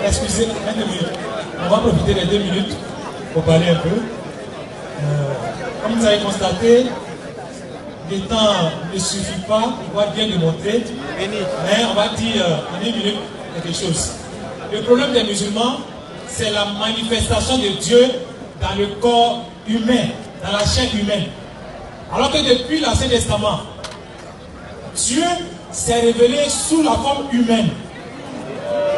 Speaker 2: excusez, 22 minutes. On va profiter des 2 minutes pour parler un peu. Comme vous avez constaté, le temps ne suffit pas, on va bien démontrer, mais on va dire en 1 minute quelque chose. Le problème des musulmans, c'est la manifestation de Dieu dans le corps humain, dans la chair humaine. Alors que depuis l'Ancien Testament, Dieu s'est révélé sous la forme humaine.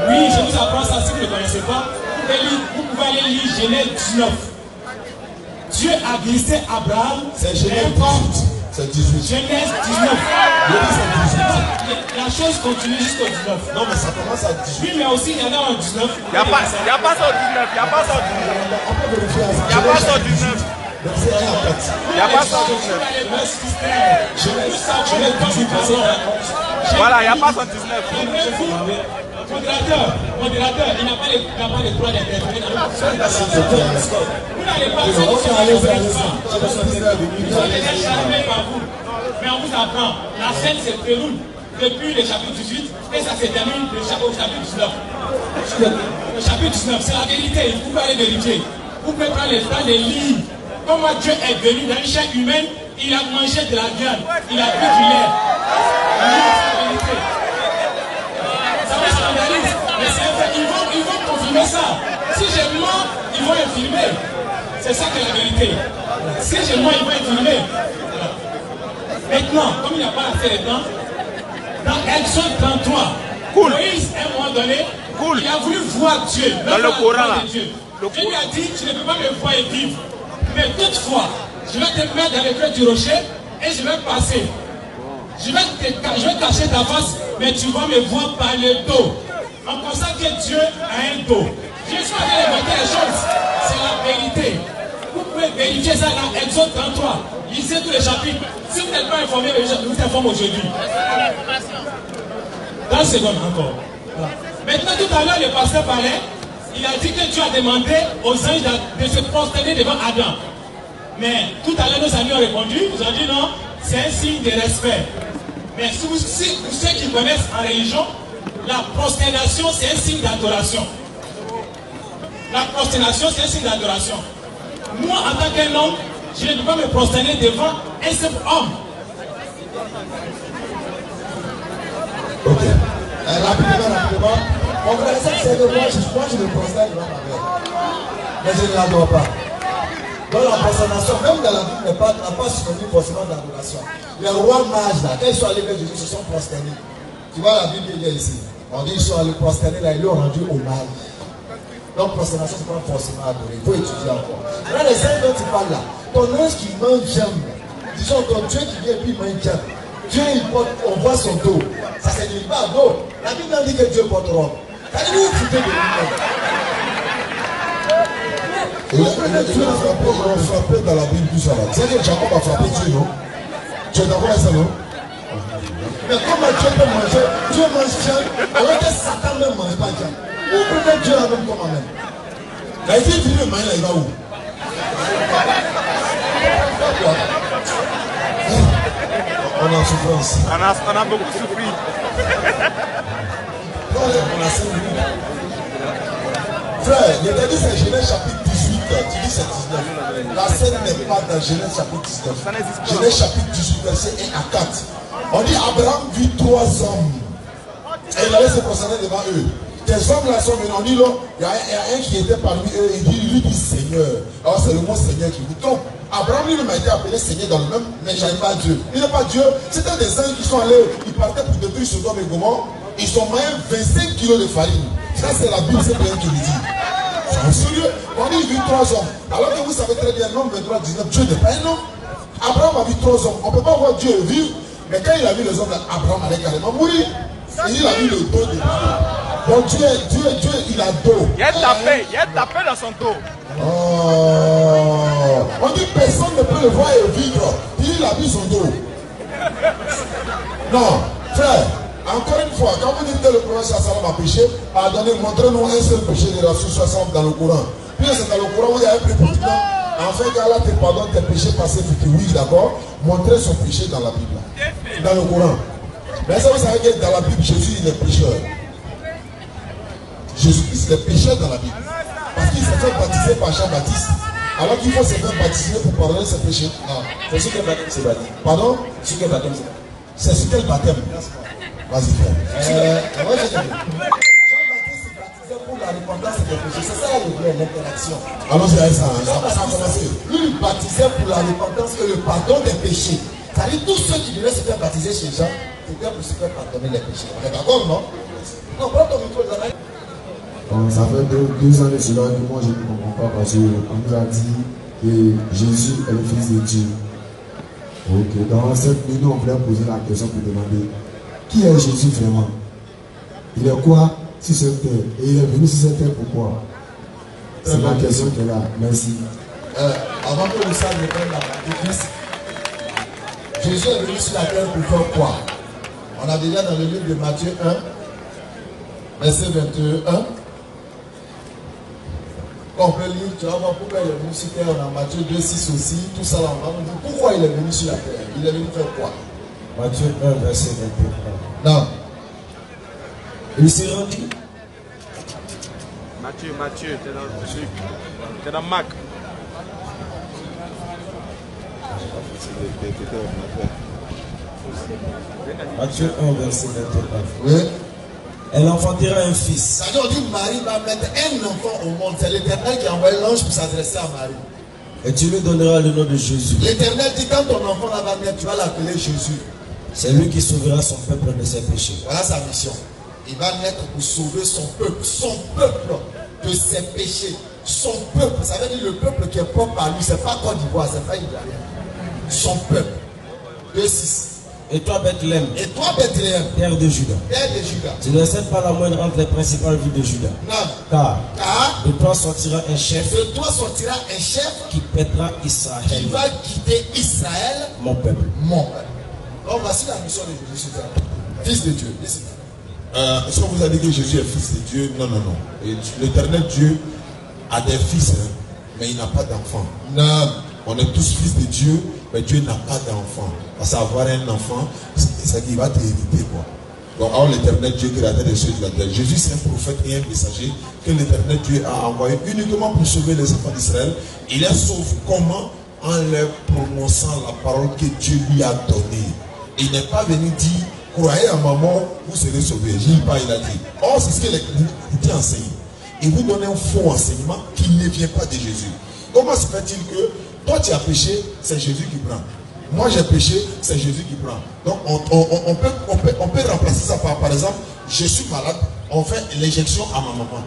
Speaker 2: Oui, je vous apprends ça si vous ne connaissez pas. Vous pouvez aller lire Genèse 19. Dieu a glissé Abraham.
Speaker 1: C'est Genèse 18. C'est 18.
Speaker 2: Genèse 19. La chose continue jusqu'au 19.
Speaker 1: Non, mais ça commence à 18.
Speaker 2: Oui, mais aussi il y en a un 19.
Speaker 5: Il n'y a pas ça au 19. Il n'y a pas ça au 19. Il n'y a pas ça au 19. Il n'y a pas ça au 19.
Speaker 2: Voilà, il n'y a pas ça au 19.
Speaker 6: Modérateur, il n'a pas le droit d'intervenir dans le vous n'allez pas vous allez être charmé par vous. Mais on vous apprend. La scène se déroule depuis le chapitre 18 et ça se termine au chapitre 19. Le chapitre 19, c'est la vérité. Vous pouvez aller vérifier. Vous pouvez prendre le temps de lire comment Dieu est venu dans une chair humaine. Il a mangé de la viande, il a bu du lait. C'est la vérité. Ça me scandalise, mais c'est un fait. Ils vont confirmer ça. Si je mens, ils vont infirmer. C'est ça que la vérité. Si je mens, ils vont infirmer. Maintenant, comme il n'y a pas assez de temps, dans Exode 33, Moïse, à un moment donné, il a voulu voir Dieu. Dans le Coran, Dieu lui a dit, tu ne peux pas me voir et vivre. Mais toutefois, je vais te mettre dans le creux du rocher et je vais passer. Je vais cacher ta face, mais tu vas me voir par le dos. On constate que Dieu a un dos. Je suis en train d'inventer les choses. C'est la vérité. Vous pouvez vérifier ça dans Exode 33. Lisez tous les chapitres. Si vous n'êtes pas informé, je vous informe aujourd'hui. 30 secondes encore. Maintenant, tout à l'heure, le pasteur parlait. Il a dit que Dieu a demandé aux anges de se prosterner devant Adam. Mais tout à l'heure, nos amis ont répondu. Ils ont dit non, c'est un signe de respect. Mais si ceux qui connaissent en religion, la prosternation, c'est un signe d'adoration. La prosternation, c'est un signe d'adoration. Moi, en tant qu'un homme, je ne peux pas me prosterner devant un simple homme.
Speaker 4: Ok. Rapidement. Mon frère, c'est que moi, je me prosterne devant ma mère. Mais je ne l'adore pas. Dans la prosternation, même dans la Bible, n'a pas synonyme forcément d'adoration. Les rois mages, là, quand ils sont allés vers Jésus, ils se sont prosternés. Tu vois la Bible qui est ici. On dit qu'ils sont allés prosterner là, ils lui ont rendu hommage. Donc, prosternation, ce n'est pas forcément adorer. Il faut étudier encore. Là, les saints dont tu parles là, ton ange qui mange jambe, disons ton Dieu qui vient et puis il mange jambe. Dieu, on voit son dos. Ça ne signifie pas dos. La Bible dit que Dieu porte robe. Ça dit vous foutez de lui-même.
Speaker 1: Il a frappé dans la Bible tout ça là. C'est que Jacob a frappé Dieu, non? Tu es d'accord avec ça, non?
Speaker 4: Mais comment Dieu peut manger? Dieu mange jambe, alors que Satan ne mange pas jambe. Vous prenez Dieu la même comme même.
Speaker 1: Là, il dit le main là, il va où? On est en souffrance.
Speaker 5: On a beaucoup souffert.
Speaker 1: On a 5 minutes. Frère, il t'a dit c'est Genèse chapitre 18, tu dis c'est 19. La scène n'est pas dans Genèse chapitre 19. Genèse chapitre 18, verset 1 à 4. On dit Abraham vit 3 hommes. Et il allait se prosterner devant eux. Tes hommes là sont venus, on dit là, il y a un qui était parmi eux, il dit Seigneur. Alors c'est le mot Seigneur qui dit. Donc, Abraham lui-même a été appelé Seigneur dans le même, mais il n'est pas Dieu. Il n'est pas Dieu. C'était des anges qui sont allés, ils partaient pour détruire Sodome et Gomorrhe. Ils sont moyens 25 kilos de farine. Ça c'est la Bible, c'est bien qui le dit. C'est sérieux. On dit il vit 3 hommes. Alors que vous savez très bien, l'homme 23, 19, Dieu n'est pas un homme. Abraham a vu 3 hommes. On ne peut pas voir Dieu vivre. Mais quand il a vu les hommes, Abraham allait carrément mourir. Et il a vu le dos de Dieu. Donc Dieu, il a dos.
Speaker 5: Il y a tapé dans son dos.
Speaker 1: Oh. On dit personne ne peut le voir et vivre. Il a vu son dos. Non, frère, encore une fois, quand vous dites que le prophète Sallam a péché, pardonnez, montrez-nous un seul péché de Rasul Sallam dans le Coran. Puis c'est dans le Coran où il y a un préposition. En fait, qu'Allah te pardonne tes péchés passés futurs. Oui, d'accord. Montrez son péché dans la Bible. Dans le Coran. Mais ça, vous savez que dans la Bible, Jésus, il est pécheur. Jésus-Christ est pécheur dans la Bible. Parce qu'il s'est fait baptiser par Jean-Baptiste. Alors qu'il faut se faire baptiser pour pardonner ses péchés. Non.
Speaker 2: C'est sur quel baptême c'est baptême?
Speaker 1: Pardon?
Speaker 2: Sur quel baptême
Speaker 1: c'est sur quel baptême? Vas-y, frère.
Speaker 4: Jean-Baptiste baptisait pour la repentance des péchés. C'est ça l'interaction.
Speaker 1: Allons-y avec ça. Ça a commencé.
Speaker 4: Lui, il baptisait pour la repentance et le pardon des péchés. C'est-à-dire tous ceux qui devaient se faire baptiser chez Jean, c'était pour se faire pardonner les péchés. On est d'accord, non? Non, prends ton micro, les amis.
Speaker 7: Bon, ça fait 2 ans de cela que moi je ne comprends pas parce qu'on nous a dit que Jésus est le Fils de Dieu. Ok, dans cette minute, on voulait poser la question pour demander qui est Jésus vraiment? Il est quoi sur cette terre? Et il est venu sur cette terre pourquoi? C'est ma question qui est là. Merci.
Speaker 4: Avant que le sang ne prenne la Christ, Jésus est venu sur la terre pour faire quoi? On a déjà dans le livre de Matthieu 1. Verset 21. On peut lire, tu vas voir pourquoi il est venu sur terre. On a Matthieu 2, 6 aussi. Tout ça là, on va nous dire pourquoi il est venu sur la terre. Il est venu faire quoi?
Speaker 2: Matthieu 1, verset 21.
Speaker 4: Non.
Speaker 2: Il s'est rendu.
Speaker 5: Matthieu, t'es dans Luc. T'es dans Marc.
Speaker 2: Matthieu 1, verset 21.
Speaker 4: Oui.
Speaker 2: Elle enfantera un fils.
Speaker 4: C'est-à-dire, on dit Marie va mettre un enfant au monde. C'est l'Éternel qui a envoyé l'ange pour s'adresser à Marie.
Speaker 2: Et tu lui donneras le nom de Jésus.
Speaker 4: L'Éternel dit quand ton enfant là va naître, tu vas l'appeler Jésus.
Speaker 2: C'est lui qui sauvera son peuple de ses péchés.
Speaker 4: Voilà sa mission. Il va naître pour sauver son peuple de ses péchés. Son peuple, ça veut dire le peuple qui est propre à lui, c'est pas Côte d'Ivoire, c'est pas Ivoirien. Son peuple. 2,6.
Speaker 2: Et toi, Bethléem,
Speaker 4: Et toi, Bethléem,
Speaker 2: terre de Juda,
Speaker 4: terre de Juda,
Speaker 2: tu ne seras pas la moindre entre les principales villes de Juda.
Speaker 4: non,
Speaker 2: Car
Speaker 4: car
Speaker 2: de toi sortira un chef
Speaker 4: de toi sortira un chef
Speaker 2: qui pètera
Speaker 4: qui
Speaker 2: Israël,
Speaker 4: va quitter Israël,
Speaker 2: mon peuple.
Speaker 4: mon peuple. Donc voici la mission de Jésus sur terre. Fils de Dieu.
Speaker 1: Est-ce qu'on vous a dit que Jésus est fils de Dieu? Non, non, non. L'Éternel Dieu a des fils, hein, mais il n'a pas d'enfants.
Speaker 4: Non.
Speaker 1: On est tous fils de Dieu, mais Dieu n'a pas d'enfant. Parce qu'avoir un enfant, c'est qu'il va t'hériter, quoi. Donc, alors l'Éternel Dieu créateur des cieux et de la terre. Jésus, c'est un prophète et un messager que l'Éternel Dieu a envoyé uniquement pour sauver les enfants d'Israël. Il les sauve comment? En leur prononçant la parole que Dieu lui a donnée. Il n'est pas venu dire, croyez à maman, vous serez sauvés. Je dis pas, il a dit. Or, c'est ce que l'Écriture enseigne. Il vous donne un faux enseignement qui ne vient pas de Jésus. Comment se fait-il que toi tu as péché, c'est Jésus qui prend. Moi j'ai péché, c'est Jésus qui prend. Donc on peut remplacer ça par exemple, je suis malade, on fait l'injection à ma maman.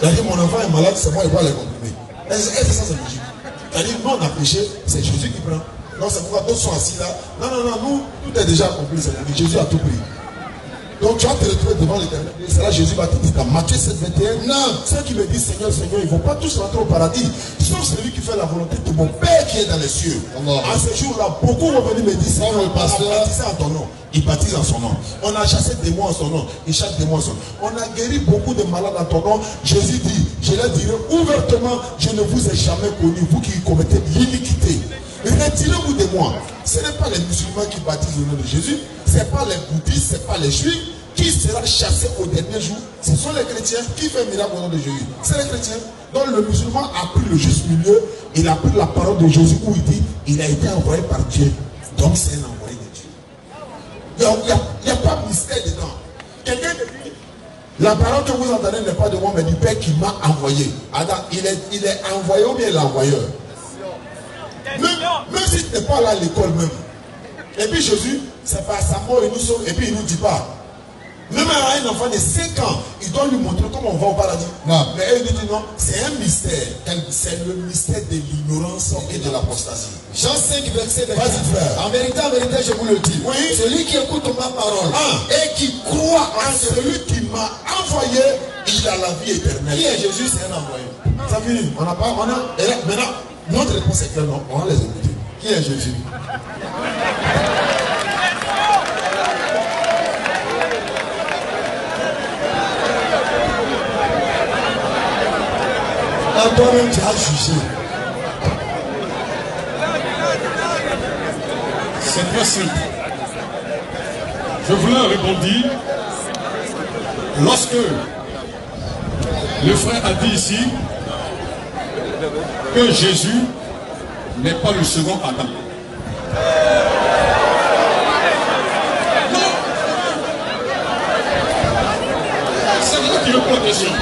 Speaker 1: C'est-à-dire mon enfant est malade, c'est moi qui dois les comprimer. Est-ce que ça c'est logique? C'est-à-dire nous on a péché, c'est Jésus qui prend. Donc c'est pourquoi d'autres sont assis là. Non, non, non, nous, tout est déjà accompli, c'est Jésus a tout pris. Donc tu vas te retrouver devant l'Éternel. C'est là Jésus va te dire dans Matthieu 7, 21. Non, ceux qui me disent Seigneur, Seigneur, ils ne vont pas tous rentrer au paradis. Sauf celui qui fait la volonté de mon Père qui est dans les cieux. À ce jour-là, beaucoup vont venir me dire Seigneur, on a baptisé en ton nom. Ils baptisent en son nom. On a chassé des démons en son nom. Ils chassent des démons en son nom. On a guéri beaucoup de malades en ton nom. Jésus dit, je leur dirai ouvertement, je ne vous ai jamais connu, vous qui commettez l'iniquité. Retirez-vous de moi. Ce n'est pas les musulmans qui baptisent au nom de Jésus. Ce n'est pas les bouddhistes, ce n'est pas les juifs. Qui sera chassé au dernier jour? Ce sont les chrétiens. Qui fait miracle au nom de Jésus? C'est les chrétiens. Donc le musulman a pris le juste milieu. Il a pris la parole de Jésus où il dit, il a été envoyé par Dieu. Donc c'est un envoyé de Dieu. Il n'y a pas de mystère dedans. Quelqu'un dit, la parole que vous entendez n'est pas de moi, mais du Père qui m'a envoyé. Adam, il est envoyé ou bien l'envoyeur. Même si tu n'es pas là à l'école même. Et puis Jésus, c'est par sa mort, il nous sauve, et puis il ne nous dit pas. Même à un enfant de 5 ans, il doit lui montrer comment on va au paradis. Non. Mais il dit non, c'est un mystère. C'est le mystère de l'ignorance et de l'apostasie.
Speaker 4: Jean 5, verset 20.
Speaker 1: Vas-y frère.
Speaker 4: En vérité, je vous le dis.
Speaker 1: Oui.
Speaker 4: Celui qui écoute ma parole et qui croit
Speaker 1: En celui qui m'a envoyé, il a la vie éternelle.
Speaker 4: qui est Jésus, c'est un envoyé.
Speaker 1: Ça finit. On n'a pas. Et là, maintenant, notre réponse est claire. Non, on va les écouter.
Speaker 4: Qui est Jésus?
Speaker 1: Toi-même, tu as jugé.
Speaker 3: C'est très simple. Je voulais rebondir. Lorsque le frère a dit ici que Jésus n'est pas le second Adam. Non. C'est moi qui réponds à la question.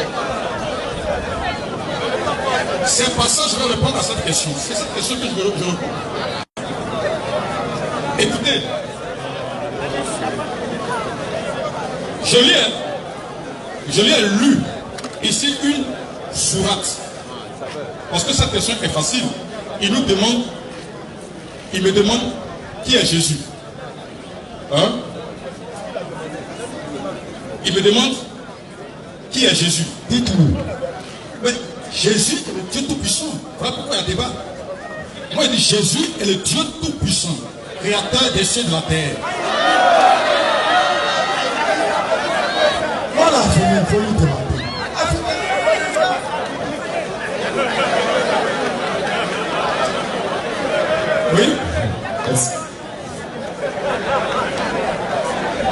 Speaker 3: C'est pas ça que je vais répondre à cette question. C'est cette question que je réponds. Écoutez, je lui ai lu ici une sourate. Parce que cette question est facile. Il me demande qui est Jésus. Hein? Il me demande qui est Jésus.
Speaker 1: Dites-nous.
Speaker 3: Mais Jésus est le Dieu tout-puissant. Voilà pourquoi il y a débat. Moi, il dit Jésus est le Dieu tout-puissant, créateur des cieux et de la terre.
Speaker 4: Moi, On a fini, il faut lui demander.
Speaker 3: Oui.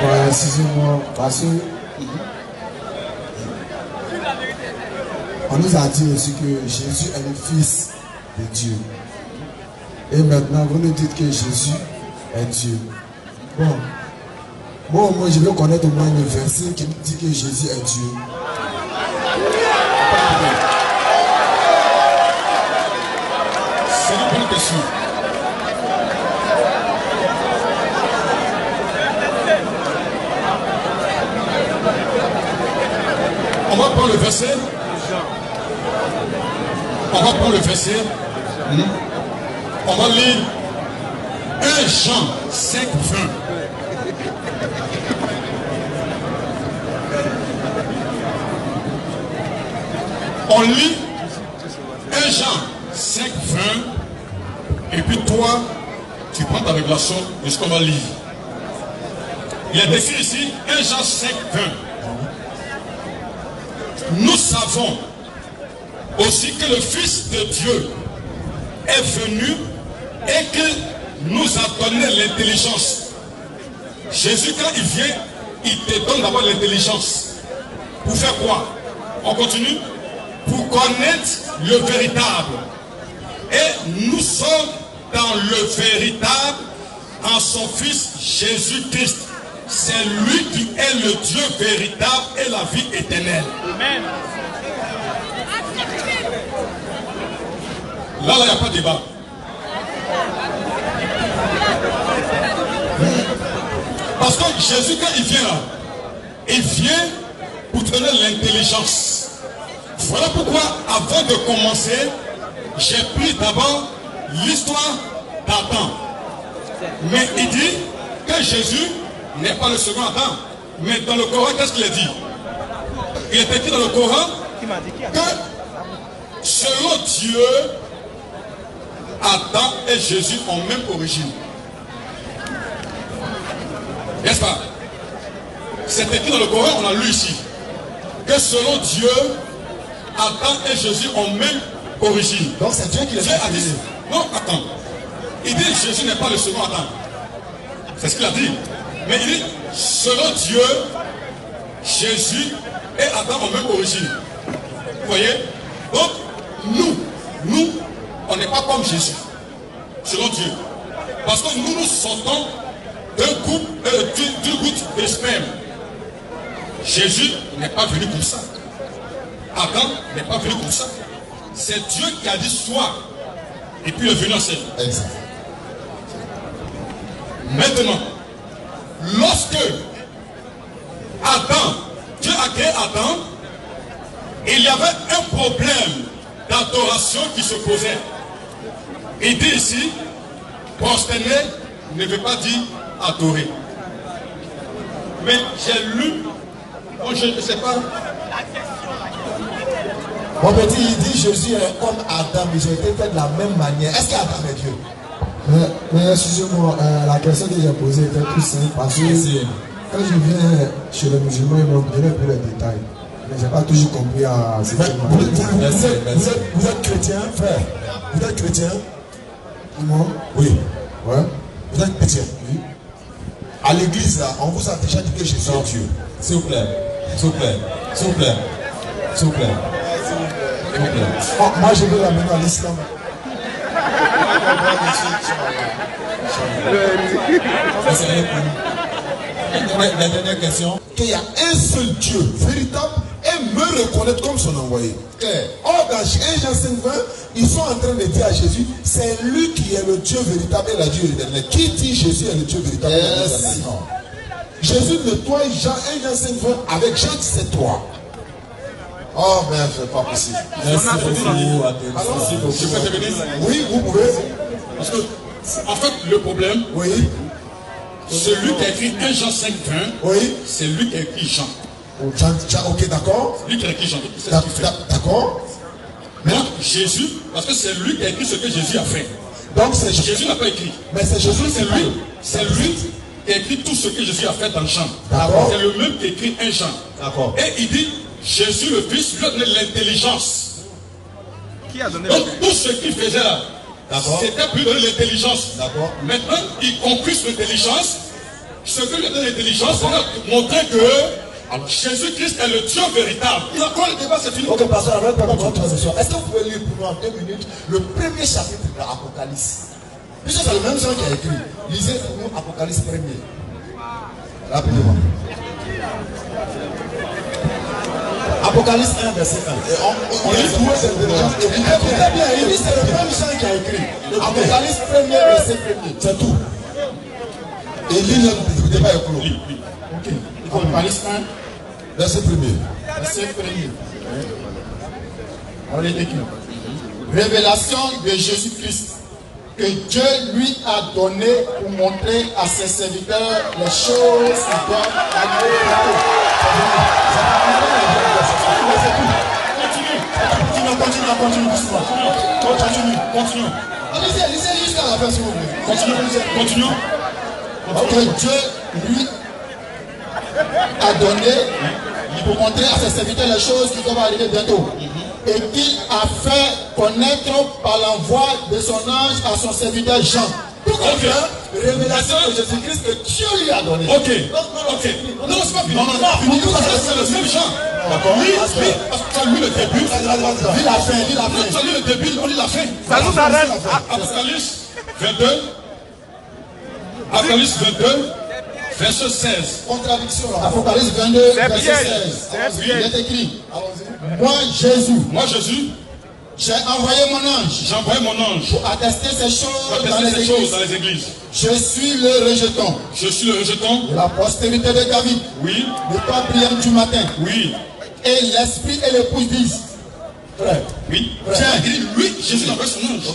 Speaker 7: Ouais, excusez-moi, parce que on nous a dit aussi que Jésus est le Fils de Dieu. Et maintenant, vous nous dites que Jésus est Dieu. Bon, moi je veux connaître au moins le verset qui nous dit que Jésus est Dieu.
Speaker 3: C'est une bonne question. On va prendre le verset. On va prendre le verset. On va lire 1 Jean 5, 20. On lit 1 Jean 5, 20. Et puis toi, tu prends ta révélation de ce qu'on va lire. Il est écrit ici 1 Jean 5, 20. Nous savons aussi que le Fils de Dieu est venu et qu'il nous a donné l'intelligence. Jésus, quand il vient, il te donne d'abord l'intelligence. Pour faire quoi? On continue. Pour connaître le véritable. Et nous sommes dans le véritable en son Fils Jésus-Christ. C'est lui qui est le Dieu véritable et la vie éternelle. Amen. Là, il n'y a pas de débat. Parce que Jésus, quand il vient pour te donner l'intelligence. Voilà pourquoi, avant de commencer, j'ai pris d'abord l'histoire d'Adam. Mais il dit que Jésus n'est pas le second Adam. Mais dans le Coran, qu'est-ce qu'il a dit? Il est écrit dans le Coran que selon Dieu, Adam et Jésus ont même origine. N'est-ce pas? C'est écrit dans le Coran, on a lu ici. Que selon Dieu, Adam et Jésus ont même origine.
Speaker 4: Donc c'est Dieu qui les a dit.
Speaker 3: Non, attends. Il dit que Jésus n'est pas le second Adam. C'est ce qu'il a dit. Mais il dit, selon Dieu, Jésus et Adam ont même origine. Vous voyez? Donc, nous, on n'est pas comme Jésus. Selon Dieu. Parce que nous sortons d'une goutte de sperme. Jésus n'est pas venu comme ça. Adam n'est pas venu comme ça. C'est Dieu qui a dit soit. Et puis il est venu en scène.
Speaker 1: Exact.
Speaker 3: Maintenant, lorsque Dieu a créé Adam, il y avait un problème d'adoration qui se posait. Il dit ici, prosterner ne veut pas dire adorer. Mais j'ai lu, je ne sais pas.
Speaker 4: Mon petit, il dit Jésus est comme Adam, ils ont été faits de la même manière. Est-ce qu'Adam est Dieu?
Speaker 7: Mais excusez-moi, la question que j'ai posée était tout simple parce que quand je viens chez les musulmans, ils m'ont donné un peu les détails. Mais je n'ai pas toujours compris à ce
Speaker 4: Vous êtes chrétien, frère? Vous êtes chrétien?
Speaker 7: Moi?
Speaker 4: Oui.
Speaker 7: Ouais.
Speaker 4: Vous êtes chrétien?
Speaker 7: Oui.
Speaker 4: À l'église, là, on vous a déjà dit que Jésus est Dieu.
Speaker 8: S'il vous plaît. S'il vous plaît. S'il vous plaît. S'il vous plaît.
Speaker 4: Oh, moi, je veux l'amener à l'islam.
Speaker 8: La dernière question.
Speaker 1: Qu'il y a un seul Dieu véritable et me reconnaître comme son envoyé. Or, dans 1 Jean 5, 20, ils sont en train de dire à Jésus, c'est lui qui est le Dieu véritable et la Dieu éternelle. Qui dit Jésus est le Dieu véritable et la Dieu éternelle? Jésus nettoie Jean 1 Jean 5, 20 avec Jean 17, 3. Oh, mais c'est pas possible.
Speaker 8: Merci beaucoup.
Speaker 3: Alors, je peux intervenir?
Speaker 1: Oui, vous pouvez.
Speaker 3: Parce que, en fait, le problème,
Speaker 1: Oui,
Speaker 3: celui qui a écrit 1 Jean 5, 20,
Speaker 1: oui.
Speaker 3: c'est lui qui a écrit Jean.
Speaker 1: Ok, d'accord.
Speaker 3: Lui qui a écrit Jean, c'est ce qu'il fait.
Speaker 1: D'accord.
Speaker 3: Donc, Jésus, parce que c'est lui qui a écrit ce que Jésus a fait.
Speaker 1: Donc c'est Jésus.
Speaker 3: Jésus n'a pas écrit.
Speaker 1: Mais c'est Jésus,
Speaker 3: C'est lui qui écrit tout ce que Jésus a fait dans Jean. C'est le même qui écrit 1 Jean. Et il dit, Jésus le Fils lui a donné l'intelligence.
Speaker 5: Qui a donné
Speaker 3: donc tout ce qu'il faisait là, c'était pour lui donner l'intelligence. Maintenant, il conclut sur l'intelligence. Ce que lui donne l'intelligence, on a montré que Jésus-Christ est le Dieu véritable. Il a encore le débat, c'est fini.
Speaker 4: Ok, pasteur, arrête pas votre transition. Est-ce que vous pouvez lire pour nous en 2 minutes le premier chapitre de l'Apocalypse? Puisque c'est le même Jean qui a écrit. Lisez pour nous Apocalypse 1er. Rapidement. Apocalypse 1, verset 1. On lit tout cette intelligence. Écoutez bien, il dit c'est le même Jean qui a écrit. Apocalypse 1er, verset 1er. C'est tout. Et lit le débat est clos. Ok. Apocalypse 1, verset 1er. Verset 1er. On lit écrit. Révélation de Jésus-Christ que Dieu lui a donné pour montrer à ses serviteurs les choses qui doivent arriver bientôt. Continue doucement. Continue. Lisez jusqu'à la fin, s'il vous plaît. Continue. Que Dieu lui a donné pour montrer à ses serviteurs les choses qui doivent arriver bientôt. Et qu'il a fait connaître par l'envoi de son ange à son serviteur Jean. Tout comme révélation de Jésus-Christ que Dieu lui a donné.
Speaker 3: Ok. Non, c'est pas fini. Non, c'est le même Jean. D'accord. Lis le début. Lis la fin. Lis le début, on lit la fin.
Speaker 5: Ça nous arrête.
Speaker 3: Apocalypse 22. Apocalypse 22. Verset 16.
Speaker 4: Contradiction. Apocalypse 22, verset 16. Il est écrit. Moi Jésus, j'ai envoyé mon ange. Pour attester ces choses dans les églises. Je suis le rejeton. De la postérité de David.
Speaker 3: Oui.
Speaker 4: Le quatrième du matin.
Speaker 3: Oui.
Speaker 4: Et l'esprit et l'épouse disent. Frère.
Speaker 3: Oui. Tiens, il dit lui, Jésus envoie son ange.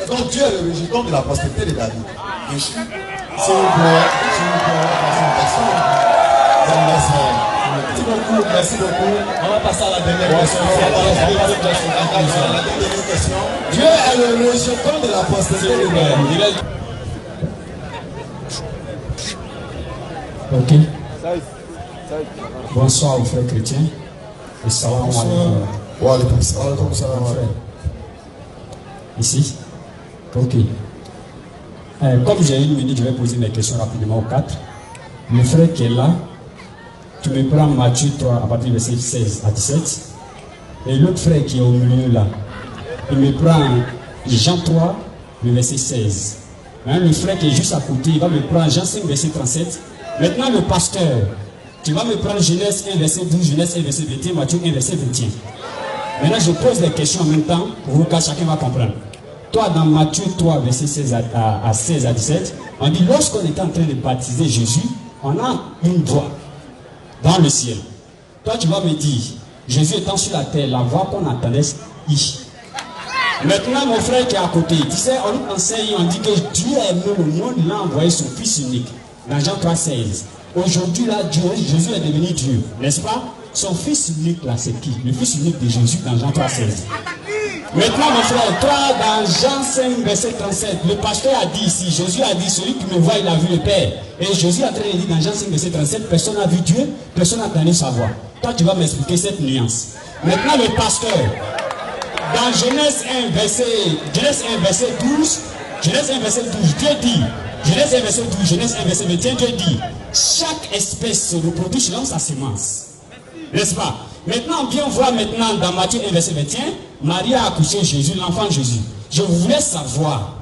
Speaker 4: Donc Dieu est le rejeton de la postérité de David.
Speaker 3: Bien sûr.
Speaker 4: S'il vous plaît, merci beaucoup. On va passer à la dernière question. Dieu est le rejeton de la postérité de David.
Speaker 9: Ok. Bonsoir aux frères chrétiens. Et salam alaikum. Ici. Ok. Comme j'ai 1 minute, je vais poser mes questions rapidement aux 4. Le frère qui est là, tu me prends Matthieu 3 à partir du verset 16 à 17. Et l'autre frère qui est au milieu là, il me prend Jean 3, le verset 16. Le frère qui est juste à côté, il va me prendre Jean 5, verset 37. Maintenant, le pasteur, tu vas me prendre Genèse 1, verset 12, Genèse 1, verset 21, Matthieu 1, verset 21. Maintenant, je pose les questions en même temps pour vous que chacun va comprendre. Toi, dans Matthieu 3, verset 16 à 16 à 17, on dit, lorsqu'on était en train de baptiser Jésus, on a une voix dans le ciel. Toi, tu vas me dire, Jésus étant sur la terre, la voix qu'on entendait, maintenant, mon frère qui est à côté, tu sais, on nous enseigne, on dit que Dieu a aimé le monde, il a envoyé son Fils unique. Dans Jean 3, 16. Aujourd'hui, là, Jésus est devenu Dieu, n'est-ce pas? Son Fils unique, là, c'est qui? Le Fils unique de Jésus dans Jean 3, 16. Maintenant, mon frère, toi, dans Jean 5, verset 37, le pasteur a dit ici, Jésus a dit, celui qui me voit, il a vu le Père. Et Jésus a très dit dans Jean 5, verset 37, personne n'a vu Dieu, personne n'a entendu sa voix. Toi, tu vas m'expliquer cette nuance. Maintenant, le pasteur, dans Genèse 1, verset 12, Genèse 1, verset 12, Dieu dit, Genèse 1, verset 12, Genèse 1, verset 21, Dieu dit, chaque espèce se reproduit selon sa semence. N'est-ce pas? Maintenant, on vient voir maintenant dans Matthieu 1, verset 21, Marie a accouché Jésus, l'enfant Jésus. Je voulais savoir,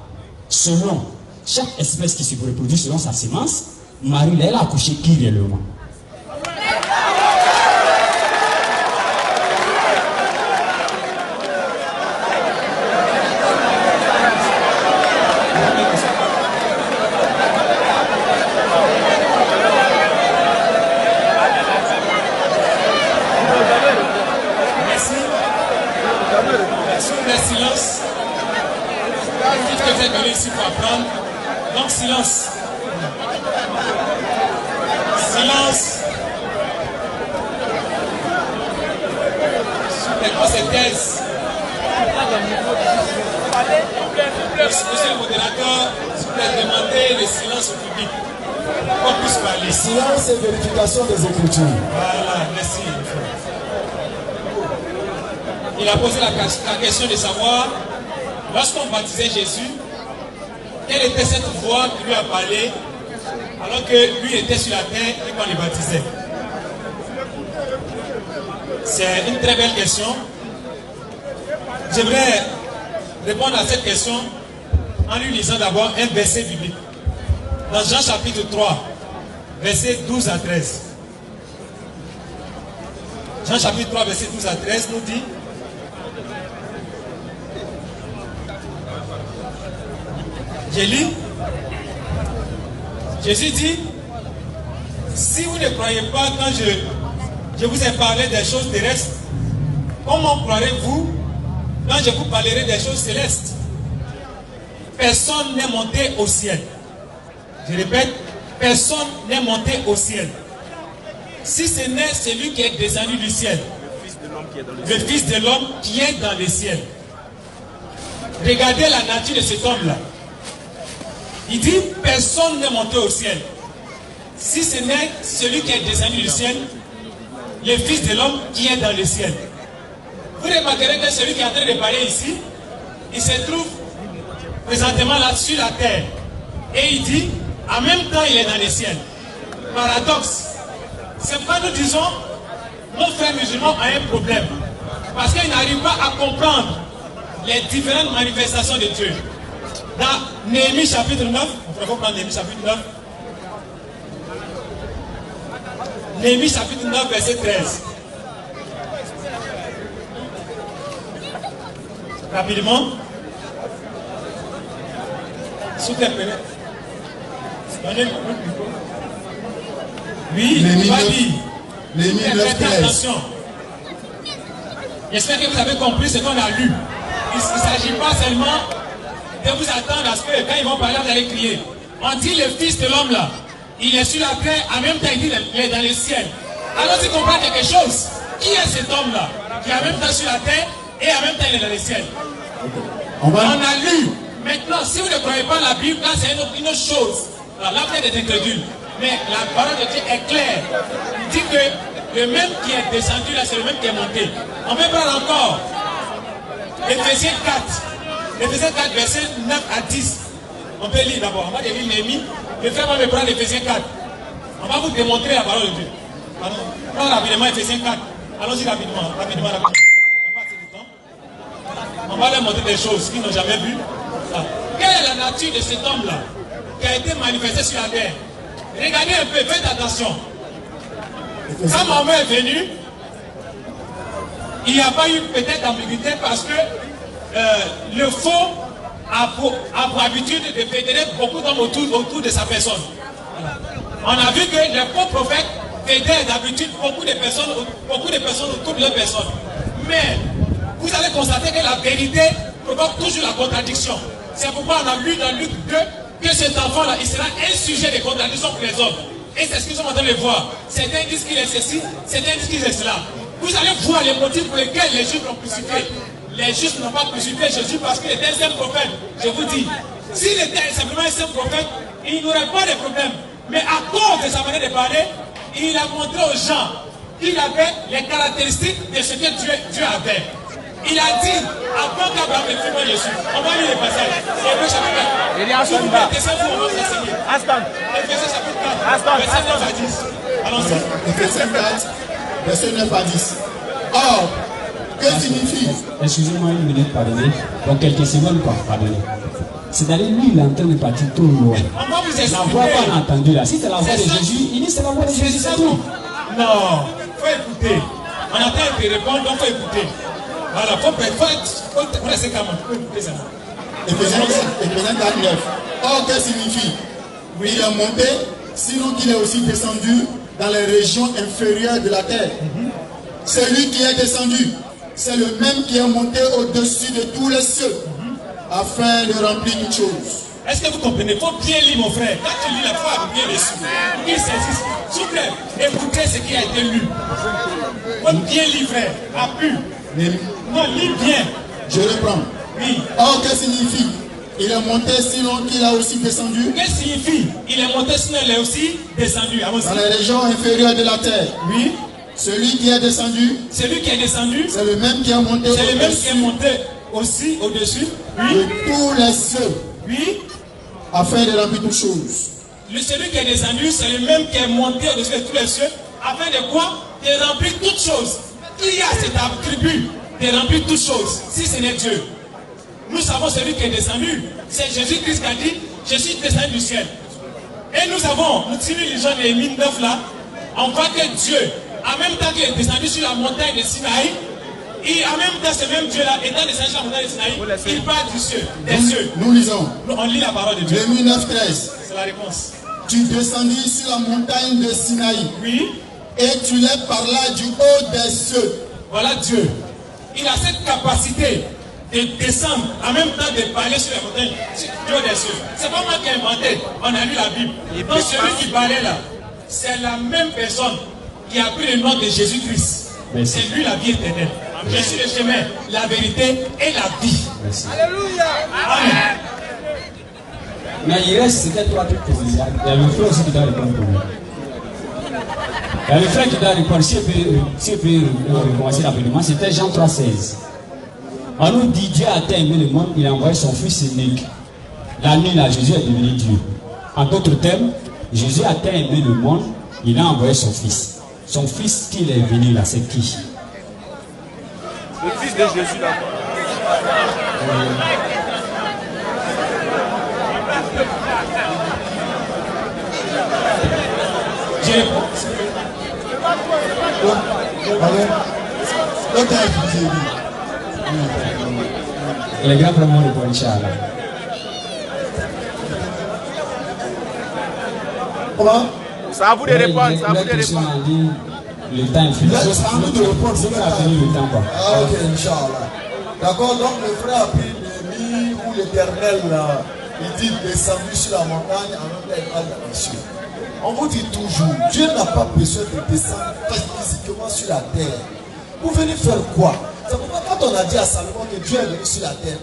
Speaker 9: selon chaque espèce qui se reproduit selon sa semence, Marie, elle a accouché qui réellement?
Speaker 6: Donc silence. Silence. Sur les conséquences. Monsieur le modérateur, s'il vous plaît, demandez le silence au public. Allez.
Speaker 4: Silence et vérification des Écritures.
Speaker 6: Voilà, merci. Il a posé la question de savoir, lorsqu'on baptisait Jésus, quelle était cette voix qui lui a parlé alors que lui était sur la terre et qu'on le baptisait? C'est une très belle question. J'aimerais répondre à cette question en lui lisant d'abord un verset biblique. Dans Jean chapitre 3, versets 12 à 13. Jean chapitre 3, verset 12 à 13 nous dit: je lis. Jésus dit: si vous ne croyez pas quand je vous ai parlé des choses terrestres, comment croirez-vous quand je vous parlerai des choses célestes? Personne n'est monté au ciel. Je répète, personne n'est monté au ciel, si ce n'est celui qui est descendu du ciel, le Fils de l'homme qui est dans le ciel. Regardez la nature de cet homme-là. Il dit: personne n'est monté au ciel, si ce n'est celui qui est descendu du ciel, le Fils de l'homme qui est dans le ciel. Vous remarquerez que celui qui est en train de parler ici, il se trouve présentement là sur la terre. Et il dit, en même temps, il est dans le ciel. Paradoxe. C'est pourquoi nous disons, nos frères musulmans ont un problème. Parce qu'ils n'arrivent pas à comprendre les différentes manifestations de Dieu. Dans Néhémie chapitre 9, on pourrait comprendre Néhémie chapitre 9. Néhémie chapitre 9, verset 13. Rapidement. S'il te plaît. Oui, on va dire. Faites attention. J'espère que vous avez compris ce qu'on a lu. Il ne s'agit pas seulement de vous attendre à ce que quand ils vont parler, vous allez crier. On dit le Fils de l'homme là, il est sur la terre, en même temps il dit il est dans le ciel. Alors tu comprends quelque chose. Qui est cet homme là qui est en même temps sur la terre et en même temps il est dans le ciel? On a lu. Maintenant, si vous ne croyez pas la Bible, là c'est une autre chose. Alors là vous êtes incrédules. Mais la parole de Dieu est claire. Il dit que le même qui est descendu là, c'est le même qui est monté. On peut prendre encore Éphésiens 4. Éphésiens 4, verset 9 à 10. On peut lire d'abord. On va lire Néhémie. Le frère va me prendre Éphésiens 4. On va vous démontrer la parole de Dieu. Prends rapidement Éphésiens 4. Allons-y rapidement. On va leur montrer des choses qu'ils n'ont jamais vues. Quelle est la nature de cet homme-là qui a été manifesté sur la terre? Regardez un peu, faites attention. Quand Mahomet est venu, il n'y a pas eu peut-être d'ambiguïté parce que le faux a pour habitude de fédérer beaucoup d'hommes autour de sa personne. On a vu que les faux prophètes fédèrent d'habitude beaucoup de personnes autour de leur personne. Mais vous allez constater que la vérité provoque toujours la contradiction. C'est pourquoi on a lu dans Luc 2 que cet enfant-là, il sera un sujet de contradiction pour les hommes. Et c'est ce que nous sommes en train de voir. Certains disent qu'il est ceci, certains disent qu'il est cela. Vous allez voir les motifs pour lesquels les Juifs l'ont crucifié. Les Juifs n'ont pas crucifié Jésus parce qu'il était un simple prophète. Je vous dis, s'il était simplement un simple prophète, il n'aurait pas de problème. Mais à cause de sa manière de parler, il a montré aux gens qu'il avait les caractéristiques de ce que Dieu avait. Il a dit, avant qu'Abraham ne fût Jésus, on va lire les passages. Hébreux chapitre 4. Éphésiens chapitre 4, verset 9 à 10. Allons-y.
Speaker 1: Éphésiens 4, verset 9 à 10. Or, que signifie?
Speaker 9: Excusez-moi une minute, pardonnez. Pour quelques secondes, pardonnez. C'est-à-dire, lui, il est en train de partir tout loin.
Speaker 6: On va vous expliquer.
Speaker 9: La voix qu'on a entendue là, si c'est la voix de Jésus, il dit c'est la voix de Jésus, c'est tout.
Speaker 6: Non, il faut écouter. On attend de répondre, donc il faut écouter. Voilà, faut rester calme, il faut écouter ça.
Speaker 1: Éphésiens 4, 9. Or, que signifie? Il est monté, sinon qu'il est aussi descendu dans les régions inférieures de la terre. Celui qui est descendu, c'est le même qui est monté au-dessus de tous les cieux, afin de remplir toutes choses.
Speaker 6: Est-ce que vous comprenez? Il faut bien lire, mon frère. Quand tu lis la foi, bien dessus. Il s'agit. S'il vous plaît, écoutez ce qui a été lu. Il faut bien lire, frère. À pu. Non, lis bien.
Speaker 1: Je reprends.
Speaker 6: Oui.
Speaker 1: Or, que signifie? Il est monté, sinon qu'il a aussi descendu.
Speaker 6: Que signifie? Il est est monté, sinon il est aussi descendu.
Speaker 10: Dans les régions inférieures de la terre.
Speaker 6: Oui.
Speaker 10: Celui qui est descendu.
Speaker 6: Celui qui est descendu.
Speaker 10: C'est le même qui est monté au-dessus.
Speaker 6: C'est le même qui est monté aussi au-dessus. Oui.
Speaker 10: De tous les cieux.
Speaker 6: Oui.
Speaker 10: Afin de remplir toutes choses.
Speaker 6: Celui qui est descendu, c'est le même qui est monté au-dessus de tous les cieux. Afin de quoi? De remplir toutes choses. Qui a cet attribut de remplir toutes choses, si ce n'est Dieu? Nous savons celui qui est descendu. C'est Jésus-Christ qui a dit, je suis descendu du ciel. Et nous avons, si nous lisons les 9 là, on voit que Dieu, en même temps qu'il est descendu sur la montagne de Sinaï, et en même temps ce même Dieu-là, étant descendu sur la montagne de Sinaï, il parle du ciel, des cieux.
Speaker 10: Nous lisons.
Speaker 6: On lit la parole de Dieu.
Speaker 10: Jérémie 9:13.
Speaker 6: C'est la réponse.
Speaker 10: Tu descendis sur la montagne de Sinaï.
Speaker 6: Oui.
Speaker 10: Et tu les parlas du haut des cieux.
Speaker 6: Voilà Dieu. Il a cette capacité de descendre, en même temps de parler sur la montagne du haut des cieux. C'est pas moi qui ai inventé. On a lu la Bible. Donc celui qui parlait là, c'est la même personne qui a pris le nom de Jésus-Christ. C'est lui la vie éternelle. Je suis le chemin, la vérité et la vie.
Speaker 9: Merci.
Speaker 6: Alléluia. Amen.
Speaker 9: Mais il reste, c'était trois trucs. Il y a le frère aussi qui doit répondre pour lui. Il y a le frère qui doit répondre. Si il peut recommencer rapidement, c'était Jean 3,16. On nous dit Dieu a tant aimé le monde, il a envoyé son fils unique. La nuit là, Jésus est devenu Dieu. En d'autres termes, Jésus a tant aimé le monde, il a envoyé son fils. Son fils qu'il est venu là, c'est qui?
Speaker 5: Le fils de Jésus là.
Speaker 6: Je réponds.
Speaker 9: Les gars vraiment répondent, Inch'Allah.
Speaker 4: Comment?
Speaker 5: C'est à vous de répondre, c'est à vous de répondre.
Speaker 9: Le temps est fini.
Speaker 4: C'est à nous de répondre, c'est
Speaker 9: a fini le temps quoi.
Speaker 4: Ah ok, Inch'Allah. D'accord, donc le frère a pris le lit où l'Éternel, il dit descendu sur la montagne, en même temps il parle dans les cieux. On vous dit toujours, Dieu n'a pas besoin de descendre physiquement sur la terre. Vous venez faire quoi? C'est pourquoi quand on a dit à Salomon que Dieu est venu sur la terre,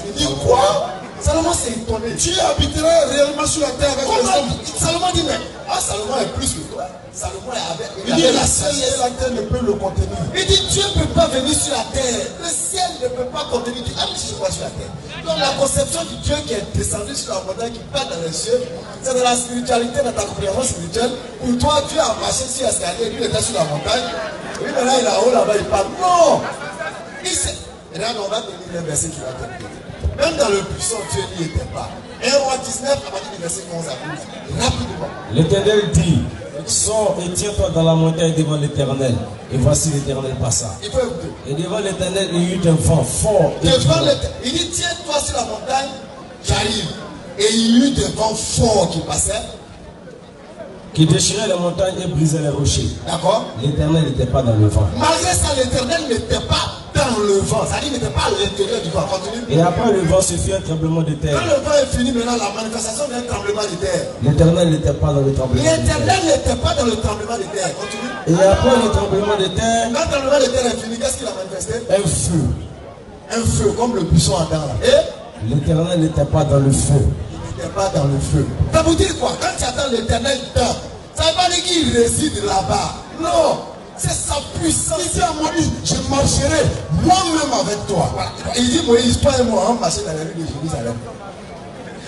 Speaker 4: il dit quoi? Salomon s'est étonné. Dieu habitera réellement sur la terre avec les hommes. Salomon dit, mais Salomon est plus que toi. Salomon est avec. Il dit, la ciel et la terre ne peuvent le contenir. Il dit, Dieu ne peut pas venir sur la terre. Le ciel ne peut pas contenir. Il dit, je vois sur la terre. Donc la conception du Dieu qui est descendu sur la montagne, qui part dans les cieux, c'est de la spiritualité, dans ta compréhension spirituelle. Pour toi, Dieu a marché sur l'escalier, lui il était sur la montagne. Lui maintenant il est en haut là-bas, il parle. Non! Il sait. Et là, on va tenir les versets qui va terminer. Même dans le puissant, Dieu n'y était pas. 1 roi 19, à partir du verset 11 à 12. Rapidement.
Speaker 2: L'Éternel dit, sors et tiens-toi dans la montagne devant l'Éternel. Et voici l'Éternel passa.
Speaker 4: Il faut écouter.
Speaker 2: Et devant l'Éternel, il y eut un vent fort.
Speaker 4: Il dit, tiens-toi sur la montagne, j'arrive. Et il y eut des vents forts qui passaient.
Speaker 2: Qui déchirait les montagnes et brisait les rochers.
Speaker 4: D'accord.
Speaker 2: L'Éternel n'était pas dans le vent.
Speaker 4: Malgré ça, l'Éternel n'était pas dans le vent. C'est-à-dire qu'il n'était pas à l'intérieur du vent. Continue.
Speaker 2: Et après le vent se fit un tremblement de terre.
Speaker 4: Quand le vent est fini, maintenant, la manifestation d'un tremblement de terre.
Speaker 2: L'Éternel n'était pas dans le tremblement de terre.
Speaker 4: L'Éternel n'était pas dans le tremblement de terre. Continue.
Speaker 2: Et après le tremblement de terre.
Speaker 4: Quand le tremblement de terre est fini, qu'est-ce qu'il a manifesté?
Speaker 2: Un feu.
Speaker 4: Un feu, comme le buisson Adam. Et
Speaker 2: l'Éternel n'était pas dans le feu.
Speaker 4: Il n'était pas dans le feu. Ça veut dire quoi? Quand tu attends l'Éternel dans, ça ne veut pas dire qu'il réside là-bas. Non. C'est sa puissance. Il dit à Moïse, je marcherai moi-même avec toi. Voilà. Il dit, Moïse, toi et moi, on marche dans la rue de Jérusalem.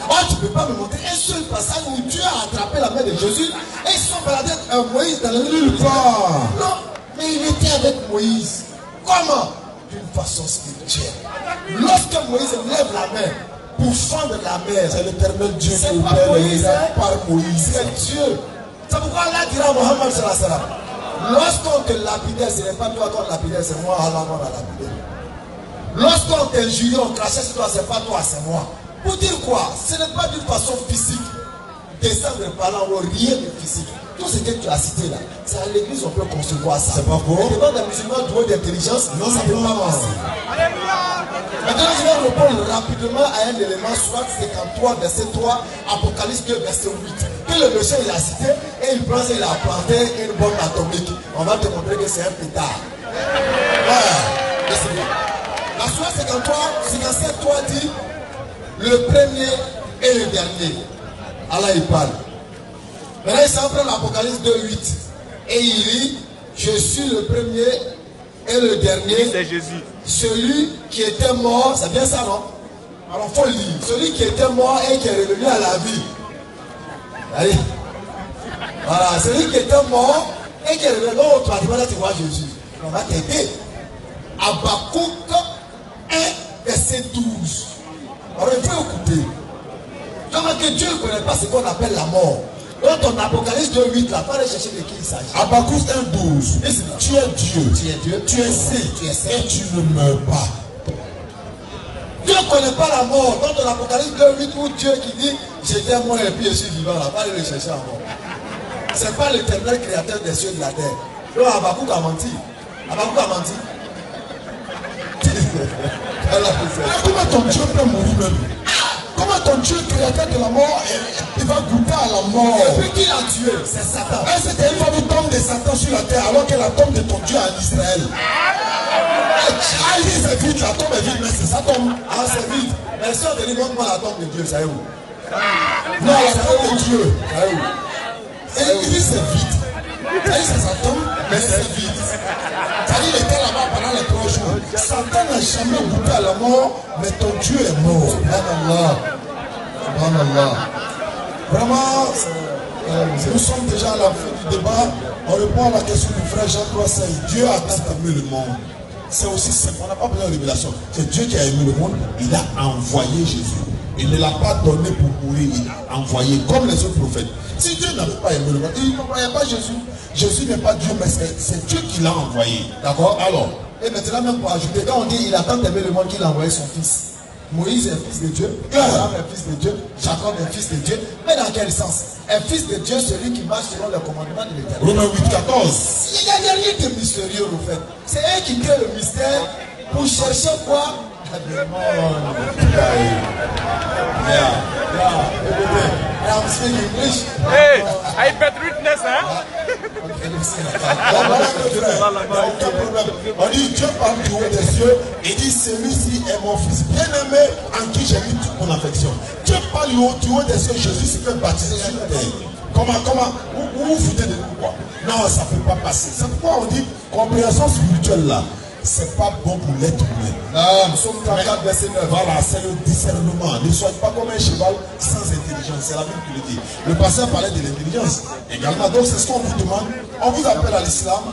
Speaker 4: Oh, tu ne peux pas me montrer un seul passage où Dieu a attrapé la main de Jésus et ils sont baladés avec Moïse dans la rue de Non, mais il était avec Moïse. Comment? D'une façon spirituelle. Lorsque Moïse lève la main pour fendre la mer, c'est l'Éternel Dieu qui opère Moïse par Moïse. C'est Dieu. C'est pourquoi Allah dira à Mohammed sallallahu alayhi wa sallam, lorsqu'on te lapidait, ce n'est pas toi qu'on lapidait, c'est moi, Allah qu'on a lapidé. Lorsqu'on t'injurie, on crachait sur toi, c'est pas toi, c'est moi. Pour dire quoi? Ce n'est pas d'une façon physique. Descendre parlant ou rien de physique. Tout ce que tu as cité là, c'est à l'église on peut concevoir ça. C'est pas faux. Mais devant des musulmans doués d'intelligence, non, ça ne peut pas passer. Maintenant, je vais répondre rapidement à un élément, soit 53, verset 3, Apocalypse 2, verset 8. Que le monsieur il a cité et il pense qu'il a planté une bombe atomique. On va te montrer que c'est un pétard. Voilà. La soit 53, 57, 3 dit le premier et le dernier. Allah il parle. Maintenant il s'en prend l'Apocalypse 2:8 et il dit, je suis le premier et le dernier.
Speaker 5: C'est Jésus.
Speaker 4: Celui qui était mort, c'est bien ça non? Alors il faut le lire. Celui qui était mort et qui est revenu à la vie. Allez. Voilà, celui qui était mort et qui est revenu. Oh, tu vois Jésus. On va t'aider. Habakkuk 1, verset 12. Alors il faut écouter. Comment que Dieu ne connaît pas ce qu'on appelle la mort. Dans ton Apocalypse 2:8, là, pas aller chercher de qui il s'agit.
Speaker 1: Habakkuk 1:12. Tu es Dieu.
Speaker 4: Tu es Dieu.
Speaker 1: Tu es saint. Et tu ne meurs pas.
Speaker 4: Dieu ne connaît pas la mort. Dans ton Apocalypse 2:8, où Dieu qui dit j'étais mort et puis je suis vivant, là, pas aller le chercher à mort. Ce n'est pas l'éternel créateur des cieux et de la terre. Donc Habakkuk a menti. Habakkuk a menti.
Speaker 1: Comment ton Dieu peut mourir même? Comment ton Dieu créateur de la mort, il va goûter à la mort?
Speaker 4: Et puis qui l'a tué? C'est Satan.
Speaker 1: Et c'était une fois une tombe de Satan sur la terre alors que la tombe de ton Dieu est en Israël. Ah, il dit c'est vide, la tombe est vide, mais c'est sa tombe.
Speaker 4: Ah, c'est vide. Mais si on te dit montre-moi la tombe de Dieu, ça est où?
Speaker 1: Non, la tombe de Dieu.
Speaker 4: Ça est où?
Speaker 1: Et il dit c'est vide. Ça dit c'est sa tombe, mais c'est vide. Ça dit il était là-bas pendant les 3 jours. Satan n'a jamais goûté à la mort, mais ton Dieu est mort.
Speaker 4: Subhanallah. Subhanallah.
Speaker 1: Vraiment, nous sommes déjà à la fin du débat. On répond à la question du frère Jean-Claude Sey. Dieu a tant aimé le monde. C'est aussi simple, on n'a pas besoin de révélation. C'est Dieu qui a aimé le monde, il a envoyé Jésus. Il ne l'a pas donné pour mourir, il a envoyé comme les autres prophètes. Si Dieu n'avait pas aimé le monde, il n'envoyait pas Jésus. Jésus n'est pas Dieu, mais c'est Dieu qui l'a envoyé. D'accord? Alors,
Speaker 4: et maintenant, même pour ajouter, quand on dit il a tant aimé le monde qu'il a envoyé son fils. Moïse est fils de Dieu, Abraham est fils de Dieu, Jacob est fils de Dieu. Mais dans quel sens? Un fils de Dieu, celui qui marche selon le commandement de l'Éternel.
Speaker 1: Romains 8:14.
Speaker 4: Il n'y a rien de mystérieux au fait. C'est eux qui créent le mystère pour chercher quoi? I'm speaking English.
Speaker 5: Hey, I bet witness, hein?
Speaker 1: On dit Dieu parle du haut des cieux et dit celui-ci est mon fils bien-aimé en qui j'ai mis toute mon affection. Dieu parle du haut des cieux, Jésus s'est fait baptiser sur la terre. Comment vous foutez de nous quoi? Non, ça ne peut pas passer. C'est pourquoi on dit compréhension spirituelle là. C'est pas bon pour l'être humain.
Speaker 4: Nous sommes 34 verset 9.
Speaker 1: Voilà, c'est le discernement. Ne soyez pas comme un cheval sans intelligence. C'est la Bible qui le dit. Le pasteur parlait de l'intelligence également. Donc c'est ce qu'on vous demande. On vous appelle à l'islam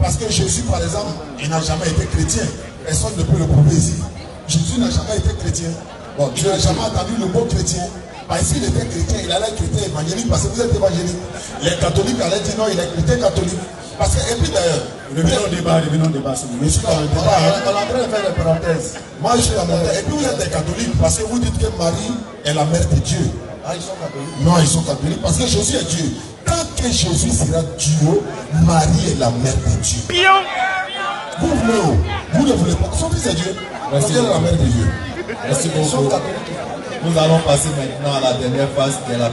Speaker 1: parce que Jésus, par exemple, il n'a jamais été chrétien. Personne ne peut le prouver ici. Jésus n'a jamais été chrétien. Bon, tu n'as jamais entendu le mot chrétien. Parce qu'il était chrétien, il allait être chrétien évangélique parce que vous êtes évangélique. Les catholiques allaient dire non, il est chrétien catholique. Parce que, et puis d'ailleurs, revenons au débat. Je suis dans le débat.
Speaker 4: On est en train de faire des parenthèses.
Speaker 1: Moi, je suis dans le débat. Et puis vous êtes des catholiques parce que vous dites que Marie est la mère de Dieu.
Speaker 4: Ah, ils sont catholiques?
Speaker 1: Non, ils sont catholiques parce que Jésus est Dieu. Tant que Jésus sera Dieu, Marie est la mère de Dieu. Vous ne voulez pas. Son fils est Dieu. Parce qu'elle est la mère de Dieu.
Speaker 8: Merci beaucoup. Nous allons passer maintenant à la dernière phase qui est la